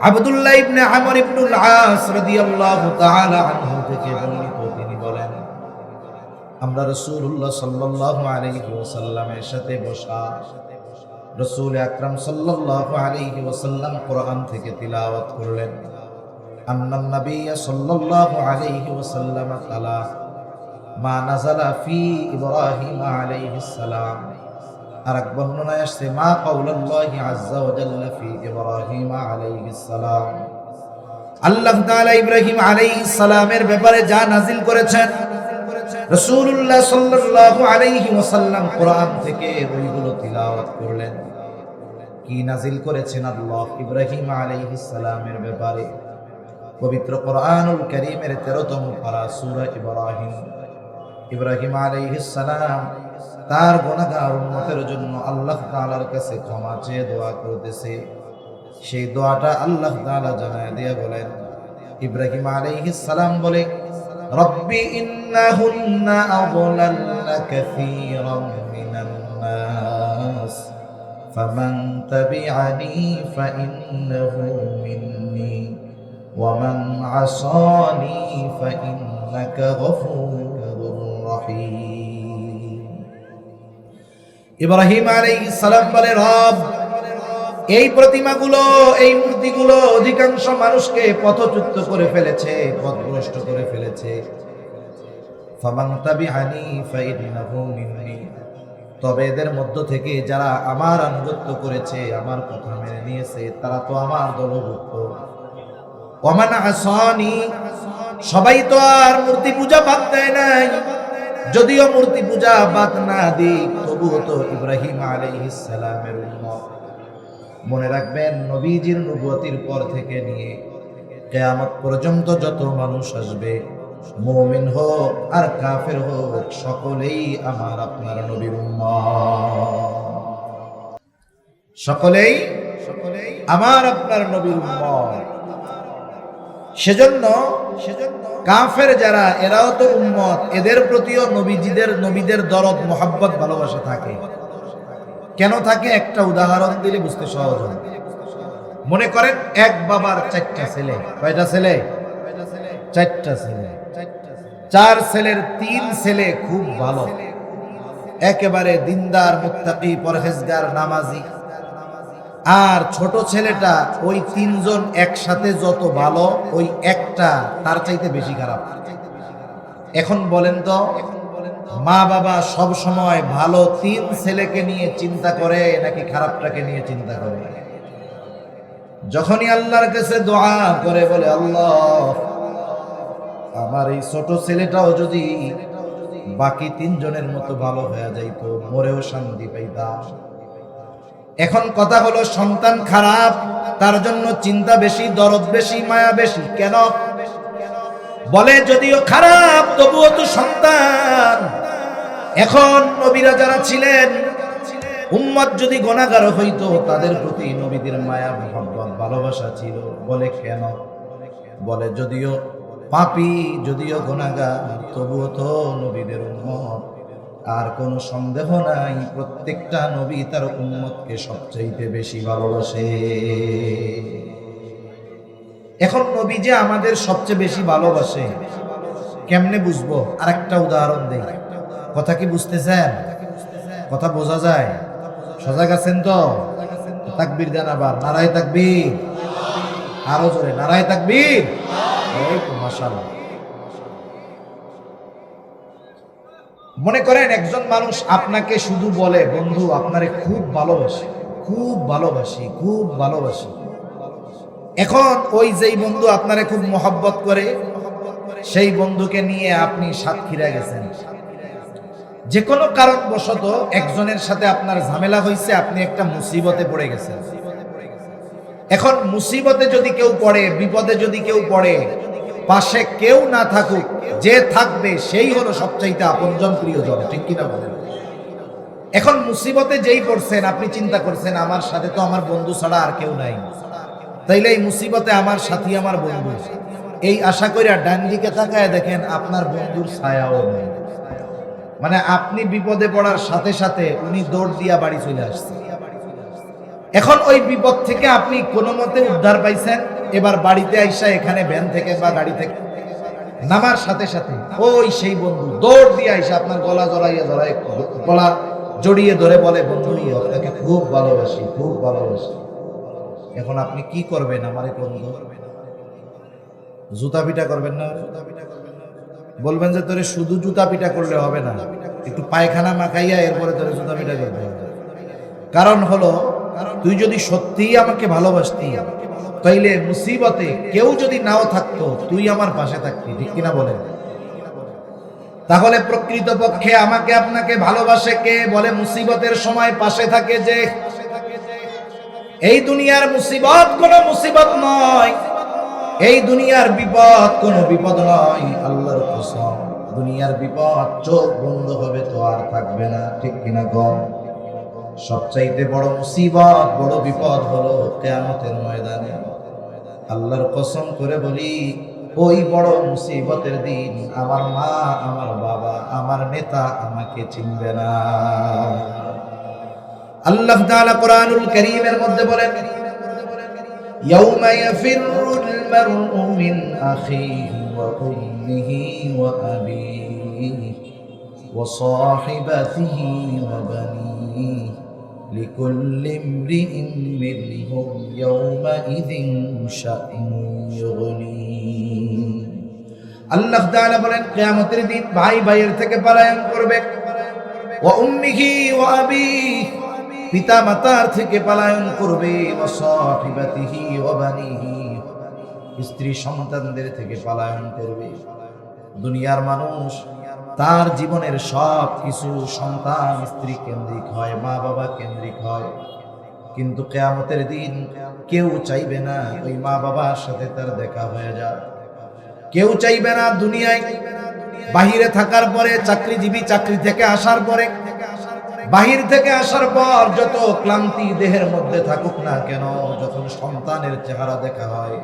আব্দুল্লাহ ইবনে আমর ইবনুল আস রাদিয়াল্লাহু তাআলা আনহু থেকে বর্ণিত, তিনি বলেন, আমরা রাসূলুল্লাহ সাল্লাল্লাহু আলাইহি ওয়াসাল্লামের সাথে বসা, রাসূল আকরাম সাল্লাল্লাহু আলাইহি ওয়াসাল্লাম কোরআন থেকে তিলাওয়াত করলেন। আন্নান নবী সাল্লাল্লাহু আলাইহি ওয়াসাল্লাম তালা মা নাযালা ফি ইব্রাহিম আলাইহিস সালাম। আর এক বর্ণনায় আসছে, মা কাউলুল্লাহি আযজা ওয়া জাল্লা ফি ইব্রাহিম আলাইহিস সালাম। আল্লাহ তাআলা ইব্রাহিম আলাইহিস সালামের ব্যাপারে যা নাজিল করেছেন, রাসূলুল্লাহ সাল্লাল্লাহু আলাইহি ওয়াসাল্লাম কোরআন থেকে ওইগুলো তিলাওয়াত করলেন। কি নাজিল করেছেন আল্লাহ ইব্রাহিম আলাইহিস সালামের ব্যাপারে? পবিত্র কোরআনুল কারীমের 13তম পারা সূরা ইব্রাহিম। ইব্রাহিম আলাইহিস সালাম তার গুনাহগার উম্মতের জন্য আল্লাহ তাআলার কাছে ক্ষমা চেয়ে দোয়া করতেছে। সেই দোয়াটা আল্লাহ তাআলা জানায় দিয়ে বলেন, ইব্রাহিম আলাইহিস সালাম বলে, রব্বি ইন্নাহুন্না আযলালনা কাসীরাম মিনান নাস ফামান তাবিআনি ফাইন্নাহু মিন্নি ওয়া মান আসানি ফাইন্নাকা গফুরুর রহিম। ইব্রাহিম আলাইহিস সালাম বলে, রব, এই প্রতিমাগুলো, এই মূর্তিগুলো অধিকাংশ মানুষকে পথচ্যুত করে ফেলেছে, পথভ্রষ্ট করে ফেলেছে। ফামান তাবিআনি ফাইন্নাহু মিন্নি, তবে এদের মধ্য থেকে যারা আমার আনুগত্য করেছে, আমার কথা মেনে নিয়েছে, তারা তো আমার দলভুক্ত। ওয়া মান আসানি, সবাই তো আর মূর্তি পূজা বাদ দেয় নাই। যদিও মূর্তি পূজা বাদ না দিক, তবুও তো ইব্রাহিম আলাইহিস সালামের উম্মত। মনে রাখবেন, নবীজির নবুয়তির পর থেকে নিয়ে কিয়ামত পর্যন্ত যত মানুষ আসবে, মুমিন হোক আর কাফের হোক, সকলেই আমার আপনার নবীর উম্মত। সকলেই আমার আপনার নবীর উম্মত। সেজন্য কাফের যারা, এরাও তো উম্মত, এদের প্রতিও নবীদের দরদ মোহাব্বত ভালোবাসা থাকে। কেন থাকে? একটা উদাহরণ দিলে বুঝতে সহজ হয়। মনে করেন এক বাবার 4টা ছেলে। কয়টা ছেলে? 4টা ছেলে। 4 ছেলের 3 ছেলে খুব ভালো, একেবারে দিনদার, মুত্তাকি, পরহেজগার, নামাজি। আর ছোট ছেলেটা ওই 3 জন একসাথে যত ভালো, ওই একটা তার চাইতে বেশি খারাপ। এখন বলেন তো, মা বাবা সব সময় ভালো 3 ছেলেকে নিয়ে চিন্তা করে নাকি খারাপটাকে নিয়ে চিন্তা করে? যখনই আল্লাহর কাছে দোয়া করে, বলে আল্লাহ আমার এই ছোট ছেলেটাও যদি বাকি 3 জনের মতো ভালো হয়ে যাইতো, মরেও শান্তি পাইতাম। এখন কথা হলো, সন্তান খারাপ, তার জন্য চিন্তা বেশি, দরদ বেশি, মায়া বেশি। কেন? বলে যদিও খারাপ তবুও তো সন্তান। এখন নবীরা যারা ছিলেন, উম্মত যদি গুনাহগার হইতো, তাদের প্রতি নবীদের মায়া, মহব্বত, ভালোবাসা ছিল। বলে কেন? বলে যদিও পাপী, যদিও গুনাহগার, তবুও তো নবীদের উম্মত। আর কোনো সন্দেহ নাই, প্রত্যেকটা নবী তার উম্মতকে সবচাইতে বেশি ভালোবাসে। এখন নবী যে আমাদের সবচেয়ে বেশি ভালোবাসে, কেমনে বুঝবো? আরেকটা উদাহরণ দেই। কথা কি বুঝতেছেন? কথা বোঝা যায়? সজাগ আছেন তো? তাকবীর দেন আবার, নারায়ে তাকবীর। আরো জোরে, নারায়ে তাকবীর। এই তো মাশাআল্লাহ। মনে করেন একজন মানুষ আপনাকে শুধু বলে, বন্ধু আপনারে খুব ভালোবাসি, খুব ভালোবাসি, খুব ভালোবাসি। এখন ওই যেই বন্ধু আপনারে খুব মহব্বত করে, সেই বন্ধুকে নিয়ে আপনি সাতক্ষীরা গেছেন। যে কোনো কারণবশত একজনের সাথে আপনার ঝামেলা হয়েছে, আপনি একটা মুসিবতে পড়ে গেছেন। এখন মুসিবতে যদি কেউ পড়ে, বিপদে যদি কেউ পড়ে, পাশে কেউ না থাকুক, যে থাকবে সেই হলো সবচাইতে আপনজন, প্রিয়জন। ঠিক কিনা বলেন? এখন মুসিবতে যেই পড়ছেন, আপনি চিন্তা করছেন আমার সাথে তো আমার বন্ধু ছাড়া আর কেউ নাই, তাইলে এই মুসিবতে আমার সাথী আমার বন্ধু। এই আশা কইরা ডান দিকে তাকায় দেখেন আপনার বন্ধুর ছায়াও নেই। মানে আপনি বিপদে পড়ার সাথে সাথে উনি দৌড় দিয়া বাড়ি চলে আসছে। এখন ওই বিপদ থেকে আপনি কোনো মতে উদ্ধার পাইছেন। এবার বাড়িতে আইসা এখানে ভ্যান থেকে বা গাড়ি থেকে নামার সাথে সাথে ওই সেই বন্ধু দৌড় দিয়ে আইসা আপনার গলা গলা জড়িয়ে ধরে বলে, বন্ধু আপনাকে খুব ভালোবাসি, খুব ভালোবাসি। এখন আপনি কি করবেন? আমারে বন্ধু জুতা পিটা করবেন না? বলবেন যে তোরে শুধু জুতা পিটা করলে হবে না, একটু পায়খানা মাখাইয়া এরপরে তোরে জুতা পিটা করতে হবে। কারণ হলো, তুই যদি সত্যিই আমাকে ভালোবাসতি, তাইলে মুসিবতে কেউ যদি নাও থাকতো, তুই আমার পাশে থাকতি। ঠিক কিনা বলেন? তাহলে প্রকৃতপক্ষে আমাকে আপনাকে ভালোবাসে কে? বলে মুসিবতের সময় পাশে থাকে যে। এই দুনিয়ার মুসিবত কোনো মুসিবত নয়, এই দুনিয়ার বিপদ কোনো বিপদ নয়। আল্লাহর কসম, দুনিয়ার বিপদ চোখ বন্ধ হবে তো আর থাকবে না। ঠিক কিনা গো? সবচাইতে বড় মুসিবত, বড় বিপদ হলো কিয়ামতের ময়দানে। আল্লাহর কসম করে বলি, ওই বড় মুসিবতের দিন আমার মা, আমার বাবা, আমার নেতা আমাকে চিনবে না। আল্লাহ তাআলা কোরআনুল কারীমের মধ্যে বলেন, ইয়াউমা ইয়াফিরুল মারউ মিন আখিহি ওয়া উম্মিহি ওয়া আবিহি ওয়া সাহিবাতিহি ওয়া বানিহি লিকুল্লি ইমরিইন মিনহুম ইয়াউমাইযিন শা'নুন ইউগনি। আল্লাহ তাআলা বলেন, কিয়ামতের দিন ভাই ভাইয়ের থেকে পলায়ন করবে। ওয়া উম্মিহি ওয়া আবিহি, পিতা মাতার থেকে পলায়ন করবে। ওয়া সাহিবাতিহি ওয়া বানিহি, স্ত্রী সন্তানদের থেকে পলায়ন করবে। দুনিয়ার মানুষ তার জীবনের সব কিছু সন্তান স্ত্রী কেন্দ্রিক হয়, মা বাবা কেন্দ্রিক হয়। কিন্তু কিয়ামতের দিন কেউ চাইবে না ওই মা বাবার সাথে তার দেখা হয়ে যায়। কেউ চাইবে না দুনিয়ায় বাহিরে থাকার পরে, চাকরিজীবী চাকরি থেকে আসার পরে, বাহির থেকে আসার পর যত ক্লান্তি দেহের মধ্যে থাকুক না কেন, যখন সন্তানের চেহারা দেখা হয়,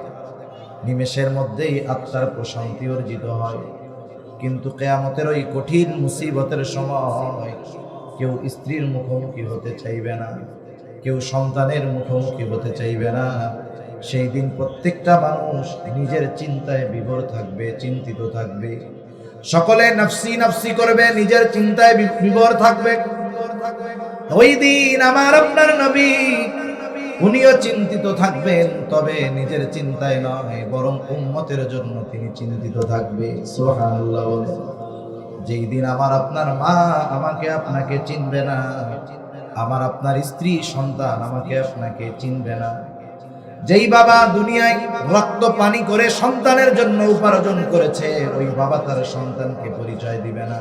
নিমেষের মধ্যেই আত্মার প্রশান্তি অর্জিত হয়। কিন্তু কিয়ামতের ওই কঠিন মুসিবতের সময় কেউ স্ত্রীর মুখোমুখি হতে চাইবে না, কেউ সন্তানের মুখোমুখি হতে চাইবে না, সেই দিন প্রত্যেকটা মানুষ নিজের চিন্তায় বিভোর থাকবে, চিন্তিত থাকবে। সকলে নফসি নফসি করবে, নিজের চিন্তায় বিভোর থাকবে। ওই দিন আমার আপনার নবী উনিও চিন্তিত থাকবেন, তবে নিজের চিন্তায় নয়, বরং উম্মতের জন্য তিনি চিন্তিত থাকবে। সুবহানাল্লাহ। যেই দিন আমার আপনার মা আমাকে আপনাকে চিনবে না, আমার আপনার স্ত্রী সন্তান আমাকে আপনাকে চিনবে না। যেই বাবা দুনিয়ায় রক্ত পানি করে সন্তানের জন্য উপার্জন করেছে, ওই বাবা তার সন্তানকে পরিচয় দিবে না।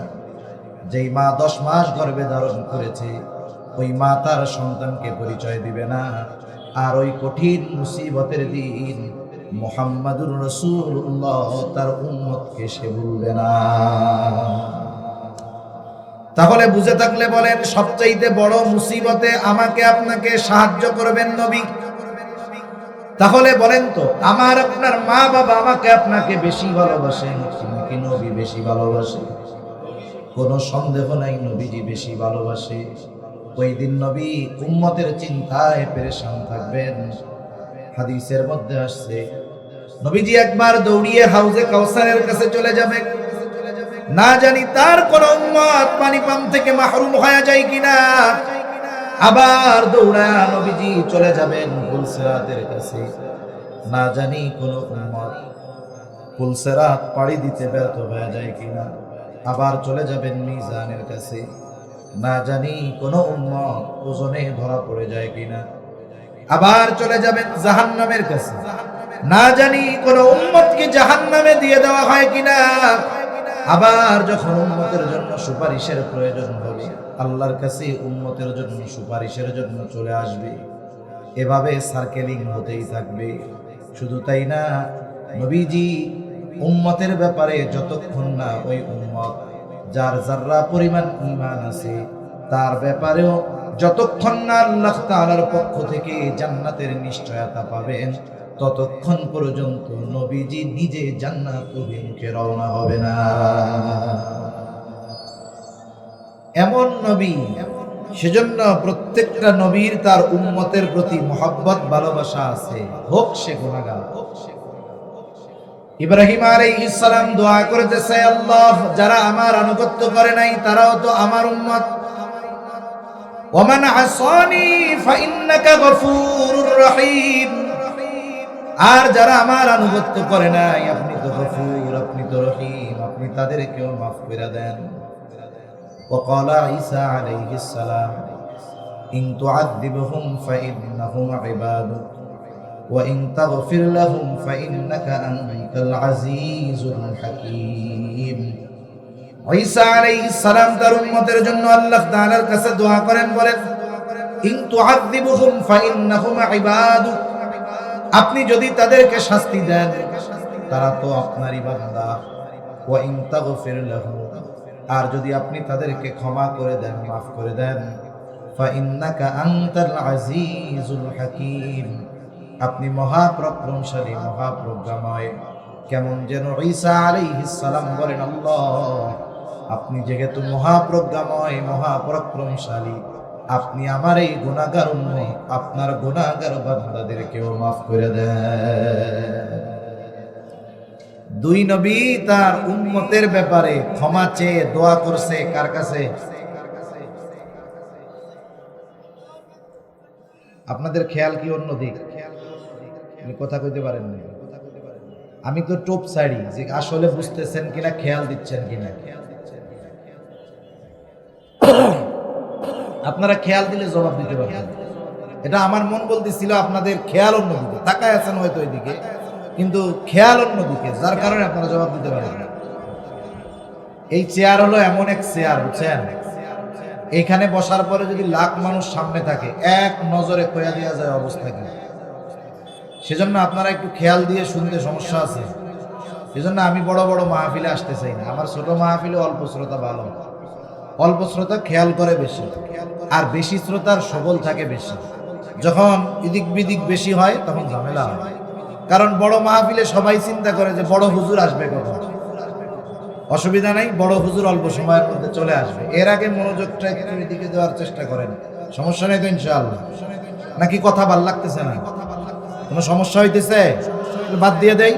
যেই মা 10 মাস গর্ভে ধারণ করেছে, ওই মা তার সন্তানকে পরিচয় দিবে না। আর ওই কঠিন মুসিবতের দিন মুহাম্মাদুর রাসূলুল্লাহ তার উম্মতকে সে ভুলবে না। তাহলে বুঝে থাকলে বলেন, সবচাইতে বড় মুসিবতে আমাকে আপনাকে সাহায্য করবেন নবী। তাহলে বলেন তো, আমার আপনার মা বাবা আমাকে আপনাকে বেশি ভালোবাসেন নাকি নবী বেশি ভালোবাসে? কোনো সন্দেহ নাই, নবীজি বেশি ভালোবাসে। ওই দিন নবী উম্মতের চিন্তায় পেরেশান থাকবেন। হাদিসের মধ্যে আসছে, নবীজি একবার দৌড়িয়ে হাউজে কাউসারের কাছে চলে যাবেন। না জানি তার কোন উম্মত পানি পান থেকে মাহরুম হয়ে যায় কিনা। আবার দৌড়া নবীজি চলে যাবেন পুলসিরাতের কাছে। না জানি কোন উম্মত পুলসিরাত পাড়ি দিতে ব্যর্থ হয়ে যায় কিনা। আবার চলে যাবেন মিজানের কাছে। না জানি কোন উম্মত ওজনে ধরা পড়ে যায় কিনা। আবার চলে যাবেন জাহান্নামের কাছে। না জানি কোন উম্মতকে জাহান্নামে দিয়ে দেওয়া হয় কিনা। আবার যখন উম্মতের জন্য সুপারিশের প্রয়োজন হবে, আল্লাহর কাছে উম্মতের জন্য সুপারিশের জন্য চলে আসবে। এভাবে সার্কেলিং হতেই থাকবে। শুধু তাই না, নবীজি উম্মতের ব্যাপারে যতক্ষণ না ওই উম্মত যার যাররা পরিমাণ ঈমান আছে তার ব্যাপারেও যতক্ষণ না আল্লাহ তাআলার পক্ষ থেকে জান্নাতের নিশ্চয়তা পাবেন, ততক্ষণ পর্যন্ত নবীজি নিজে জান্নাত অভিমুখে রওনা হবে না। এমন নবী, সেজন্য প্রত্যেকটা নবীর তার উম্মতের প্রতি মহব্বত ভালোবাসা আছে, হোক সে গুনাহগার। ইব্রাহিম আলাইহিস সালাম দোয়া করতেছে, আল্লাহ যারা আমার আনুগত্য করে নাই তারাও তো আমার উম্মত। ওয়ামান আসানি ফাইন্নাকা গফুরুর রহিম। আর যারা আমার আনুগত্য করে নাই, আপনি তো গফুর, আপনি তো রহিম, আপনি তাদেরকেও মাফ করে দেন। وقال عيسى عليه السلام إن تعذبهم فإنهم عبادك وإن تغفر لهم فإنك أنت العزيز الحكيم। ঈসা আলাইহিস সালাম তার উম্মতের জন্য আল্লাহ তাআলার কাছে দোয়া করেন, বলেন ইন তুআযিবুহুম ফাইন্নাহুম ইবাদুক। আপনি যদি তাদেরকে শাস্তি দেন, তারা তো আপনারই বান্দা। ওয়া ইন তাগফির লাহুম, আর যদি আপনি তাদেরকে ক্ষমা করে দেন, মাফ করে দেন, ফাইন্নাকা আনতাল আজিজুল হাকীম, আপনি মহাপরাক্রমশালী, মহাপ্রজ্ঞাময়। কেমন যেন ঈসা আলাইহিস সালাম বলেন, আল্লাহ আপনি যেহেতু মহাপ্রজ্ঞাময়, মহাপরাক্রমশালী, আপনি আমার এই গুনাহগার উম্মত, আপনার গুনাহগার বান্দাদেরকেও মাফ করে দেন। দুই নবী তার উম্মতের ব্যাপারে ক্ষমা চেয়ে দোয়া করছে কার কাছে? আপনাদের খেয়াল কি অন্যদিক? আপনি কথা কইতে পারেন না। আমি তো টোপ ছাড়ি যে আসলে বুঝতেছেন কিনা, খেয়াল দিচ্ছেন কিনা। আপনারা খেয়াল দিলে জবাব দিতে পারবেন। এটা আমার মন বলতেছিল আপনাদের খেয়াল অন্যদিকে, তাকায় আছেন হয়তো ওইদিকে, কিন্তু খেয়াল অন্যদিকে, যার কারণে আপনারা জবাব দিতে পারেন না। এই চেয়ার হলো এমন এক চেয়ার, বুঝছেন, এইখানে বসার পরে যদি লাখ মানুষ সামনে থাকে, এক নজরে কয়া দেওয়া যায় অবস্থা কি। সেজন্য আপনারা একটু খেয়াল দিয়ে শুনতে সমস্যা আছে। সেজন্য আমি বড় বড় মাহফিলে আসতে চাই না। আমার ছোট মাহফিলে অল্প শ্রোতা ভালো, অল্প শ্রোতা খেয়াল করে বেশি, আর বেশি শ্রোতার সবল থাকে বেশি। যখন এদিক বিদিক বেশি হয় তখন ঝামেলা হয়। কারণ বড় মাহফিলে সবাই চিন্তা করে যে বড় হুজুর আসবে কখন। অসুবিধা নাই, বড় হুজুর অল্প সময়ের মধ্যে চলে আসবে। এর আগে মনোযোগটা একটু এদিকে দেওয়ার চেষ্টা করেন, সমস্যা নেই তো ইনশাআল্লাহ। নাকি কথা ভাল লাগতেছে না? কোনো সমস্যা হইতেছে? বাদ দিয়ে দেই।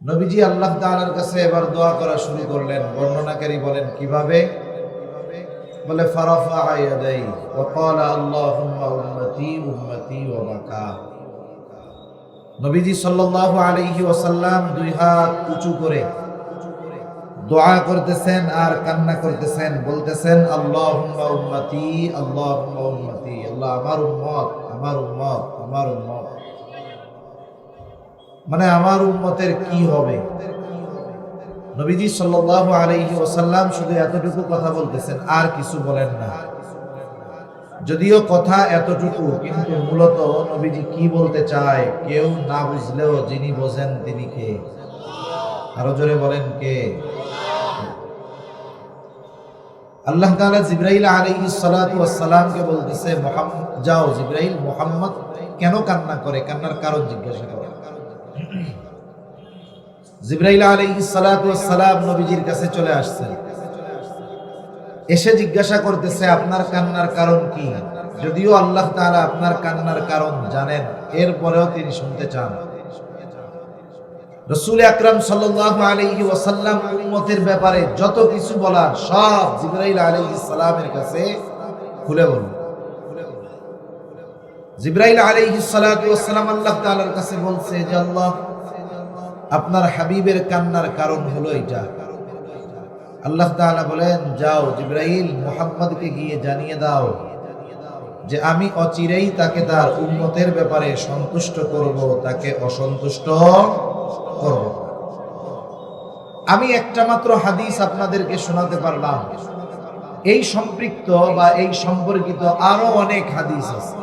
নবীজি আল্লাহ তাআলার কাছে এবার দোয়া করা শুরু করলেন। বর্ণনাকারী বলেন কিভাবে? বলে ফারাফা ইয়াদাই ওয়া ক্বালা আল্লাহুম্মা উম্মতি উম্মতি ওয়া বাকা। নবীজি সাল্লাল্লাহু আলাইহি ওয়াসাল্লাম দুই হাত উঁচু করে দোয়া করতেছেন আর কান্না করতেছেন, বলতেছেন আল্লাহুম্মা উম্মতি আল্লাহুম্মা উম্মতি, আল্লাহ আমার উম্মত আমার উম্মত আমার উম্মত। মানে আমার উম্মতের কি হবে? নবীজি সাল্লাল্লাহু আলাইহি ওয়াসাল্লাম শুধু এতটুকু কথা বলতেছেন, আর কিছু বলেন না। যদিও কথা এতটুকু, কিন্তু মূলত নবীজি কি বলতে চায় কেউ না বুঝলেও যিনি বোঝেন তিনি কে? আরো জোরে বলেন কে? আল্লাহ তাআলা জিবরাইল আলাইহিস সালাতু ওয়াস সালামকে বলতেছে, মুহাম্মদ যাও জিবরাইল, মুহাম্মদ কেন কান্না করে, কান্নার কারণ জিজ্ঞাসা করো। জিবরাইল আলাইহিস সালাতু ওয়াস সালাম নবীজির কাছে চলে আসছেন, এসে জিজ্ঞাসা করতেছে আপনার কান্নার কারণ কি? যদিও আল্লাহ তাআলা আপনার কান্নার কারণ জানেন, এরপরেও তিনি শুনতে চান। রাসূল আকরাম সাল্লাল্লাহু আলাইহি ওয়াসাল্লাম উম্মতের ব্যাপারে যত কিছু বলার সব জিবরাইল আলাইহিস সালামের কাছে খুলে বললেন। জিবরাইল আলাইহিস সালাতু ওয়াস সালাম আল্লাহ তাআলার কাছে বলছে যে আল্লাহ, আপনার হাবিবের কান্নার কারণ হলো এটা। আল্লাহ তাআলা বলেন, যাও জিবরাইল, মুহাম্মদকে গিয়ে জানিয়ে দাও যে আমি অচিরেই তাকে তার উম্মতের ব্যাপারে সন্তুষ্ট করব, তাকে অসন্তুষ্ট করব। আমি একটা মাত্র হাদিস আপনাদেরকে শোনাতে পারলাম, এই সম্পৃক্ত বা এই সম্পর্কিত আরো অনেক হাদিস আছে।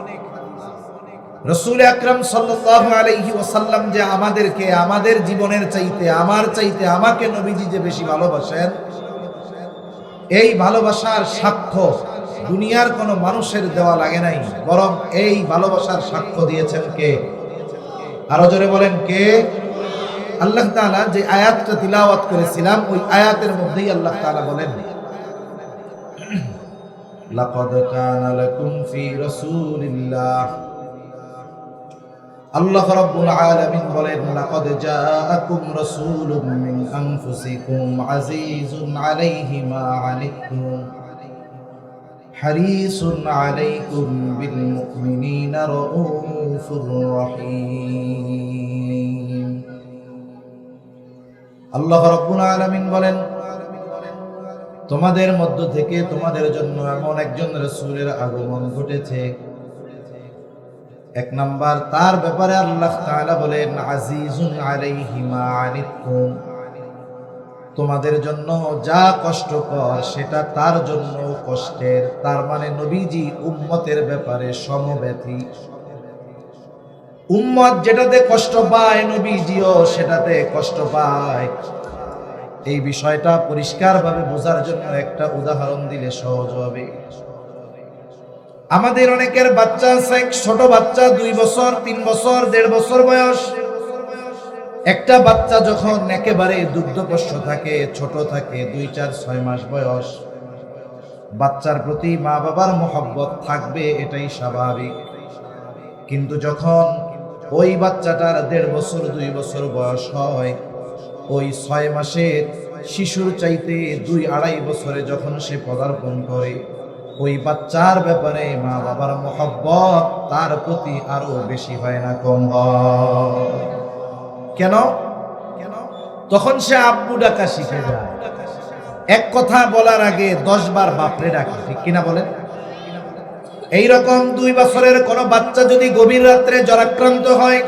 রাসূল আকরাম সাল্লাল্লাহু আলাইহি ওয়াসাল্লাম যে আমাদেরকে আমাদের জীবনের চাইতে, আমার চাইতে আমাকে নবীজি যে বেশি ভালোবাসেন, এই ভালোবাসার সাক্ষ্য দুনিয়ার কোনো মানুষের দেওয়া লাগে নাই, বরং এই ভালোবাসার সাক্ষ্য দিয়েছেন কে? আরো জোরে বলেন কে? আল্লাহ তাআলা যে আয়াতটা তিলাওয়াত করেছিলাম, ওই আয়াতের মধ্যেই আল্লাহ তাআলা বলেন, লাকাদ কানা লাকুম ফি রাসূলিল্লাহ, আল্লাহ রাব্বুল আলামিন বলেন, লাকাদ জাআকুম রাসূলুম মিন আনফুসিকুম আজিজুন আলাইহি মা আনিতুম হারিসুন আলাইকুম বিল মুমিনিনা রাউফুর রহিম। আল্লাহ রাব্বুল আলামিন বলেন, তোমাদের মধ্য থেকে তোমাদের জন্য এমন একজন রাসূলের আগমন ঘটেছে। এক নাম্বার, তার ব্যাপারে আল্লাহ তাআলা বলেন আজিজুন আলাইহি মা আনিতুম, তোমাদের জন্য যা কষ্টকর সেটা তার জন্য কষ্টের। তার মানে নবীজি উম্মতের ব্যাপারে সমব্যথী। উম্মত যেটাতে কষ্ট পায়, নবীজিও সেটাতে কষ্ট পায়। এই বিষয়টা পরিষ্কারভাবে বোঝার জন্য একটা উদাহরণ দিলে সহজ হবে। আমাদের অনেকের বাচ্চা আছে, ছোট বাচ্চা, 2 বছর 3 বছর 1.5 বছর বয়স। একটা বাচ্চা যখন একেবারে দুগ্ধপোষ্য থাকে, ছোট থাকে, 2, 4, 6 মাস বয়স, বাচ্চার প্রতি মা বাবার মহব্বত থাকবে, এটাই স্বাভাবিক। কিন্তু যখন ওই বাচ্চাটার 1.5 বছর 2 বছর বয়স হয়, ওই 6 মাসের শিশুর চাইতে 2-2.5 বছরে যখন সে পদার্পণ করে, ওই বাচ্চার ব্যাপারে মা বাবার মহব্বত তার প্রতি আরো বেশি হয় না কম হয়? কেন? তখন সে আব্বু ডাকা শিখে যায়। এক কথা বলার আগে 10 বার বাপরে ডাকে, ঠিক কিনা বলেন? এইরকম 2 বছরের কোন বাচ্চা যদি গভীর রাত্রে জ্বরাক্রান্ত হয়,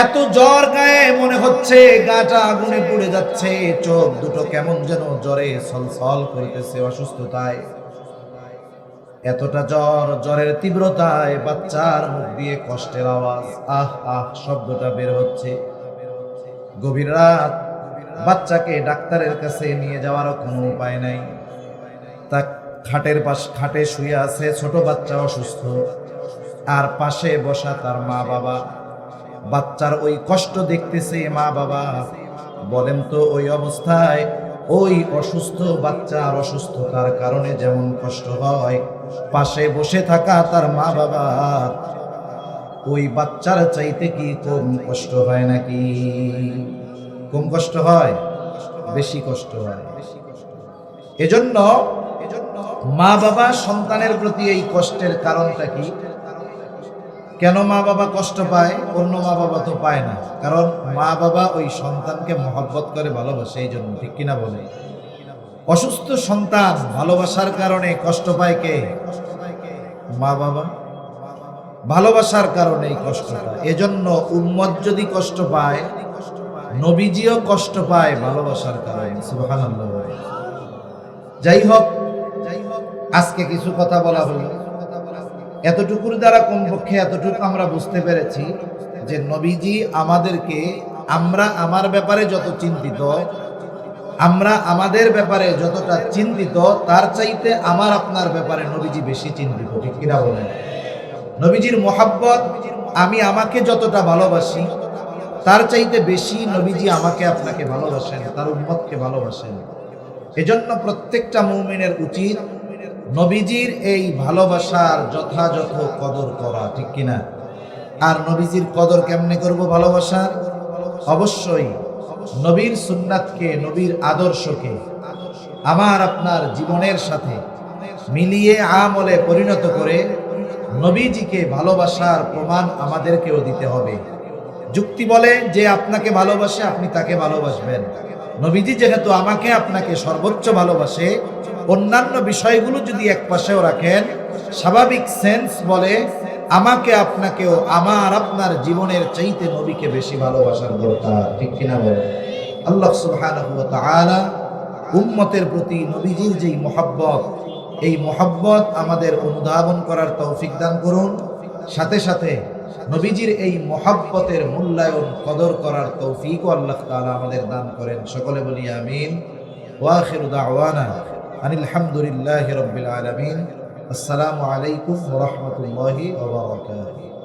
এত জ্বর গায়ে, মনে হচ্ছে গাটা আগুনে পুড়ে যাচ্ছে, চোখ দুটো কেমন যেন জ্বরে ছলছল করতেছে অসুস্থতায়, এতটা জ্বর, জ্বরের তীব্রতায় বাচ্চার মুখ দিয়ে কষ্টের আওয়াজ, আহ আহ শব্দটা বের হচ্ছে। গভীর রাত, বাচ্চাকে ডাক্তারের কাছে নিয়ে যাওয়ারও কোনো উপায় নাই। তা খাটে শুয়ে আছে ছোট বাচ্চা অসুস্থ, আর পাশে বসা তার মা বাবা। বাচ্চার ওই কষ্ট দেখতেছে মা বাবা। বলেন তো ওই অবস্থায় ওই অসুস্থ বাচ্চার অসুস্থতার কারণে যেমন কষ্ট হয়, পাশে বসে থাকা তার মা বাবার ওই বাচ্চার চাইতে কি কম কষ্ট হয় নাকি? কম কষ্ট হয়? বেশি কষ্ট হয়। এজন্য মা বাবা সন্তানের প্রতি এই কষ্টের কারণটা কি? কেন মা বাবা কষ্ট পায়? অন্য মা বাবা তো পায় না। কারণ মা বাবা ওই সন্তানকে মহব্বত করে, ভালোবাসে, এই জন্য। ঠিক কিনা বলে? অসুস্থ সন্তান ভালোবাসার কারণে কষ্ট পায় কে? মা বাবা। ভালোবাসার কারণেই কষ্ট পায়। এজন্য উম্মত যদি কষ্ট পায়, নবীজিও কষ্ট পায় ভালোবাসার কারণে। সুবহানাল্লাহ। যাই হোক, আজকে কিছু কথা বলা হলো। এতটুকুর দ্বারা কমপক্ষে এতটুকু আমরা বুঝতে পেরেছি যে নবীজি আমাদেরকে, আমরা আমার ব্যাপারে যত চিন্তিত, আমরা আমাদের ব্যাপারে যতটা চিন্তিত, তার চাইতে আমার আপনার ব্যাপারে নবীজি বেশি চিন্তিত। ঠিক কিনা বলেন? নবীজির মোহাব্বত, আমি আমাকে যতটা ভালোবাসি, তার চাইতে বেশি নবীজি আমাকে আপনাকে ভালোবাসেন, তার উম্মতকে ভালোবাসেন। এজন্য প্রত্যেকটা মুমিনের উচিত নবীজির এই ভালোবাসার যথাযথ কদর করা। ঠিক কিনা? আর নবীজির কদর কেমনে করব? ভালোবাসার অবশ্যই নবীর সুন্নাতকে, নবীর আদর্শকে আমার আপনার জীবনের সাথে মিলিয়ে আমলে পরিণত করে নবীজিকে ভালোবাসার প্রমাণ আমাদেরকেও দিতে হবে। যুক্তি বলে যে আপনাকে ভালোবাসে, আপনি তাকে ভালোবাসবেন। নবীজি যেহেতু আমাকে আপনাকে সর্বোচ্চ ভালোবাসে, অন্যান্য বিষয়গুলো যদি এক পাশেও রাখেন, স্বাভাবিক সেন্স বলে আমাকে আপনাকেও আমার আপনার জীবনের চাইতে নবীকে বেশি ভালোবাসার দরকার। ঠিক কিনা বলে? আল্লাহ সুবহানাহু ওয়া তাআলা উম্মতের প্রতি নবীজির যেই মহব্বত, এই মহব্বত আমাদের অনুধাবন করার তৌফিক দান করুন। সাথে সাথে নবীজির এই মহব্বতের মূল্যায়ন, কদর করার তৌফিকও আল্লাহ তাআলা আমাদের দান করেন। সকলে বলি আমিন। ওয়া আখিরু দাওয়ানা আনিল হামদুলিল্লাহি রাব্বিল আলামিন। আসসালামু আলাইকুম ওয়া রাহমাতুল্লাহি ওয়া বারাকাতুহু।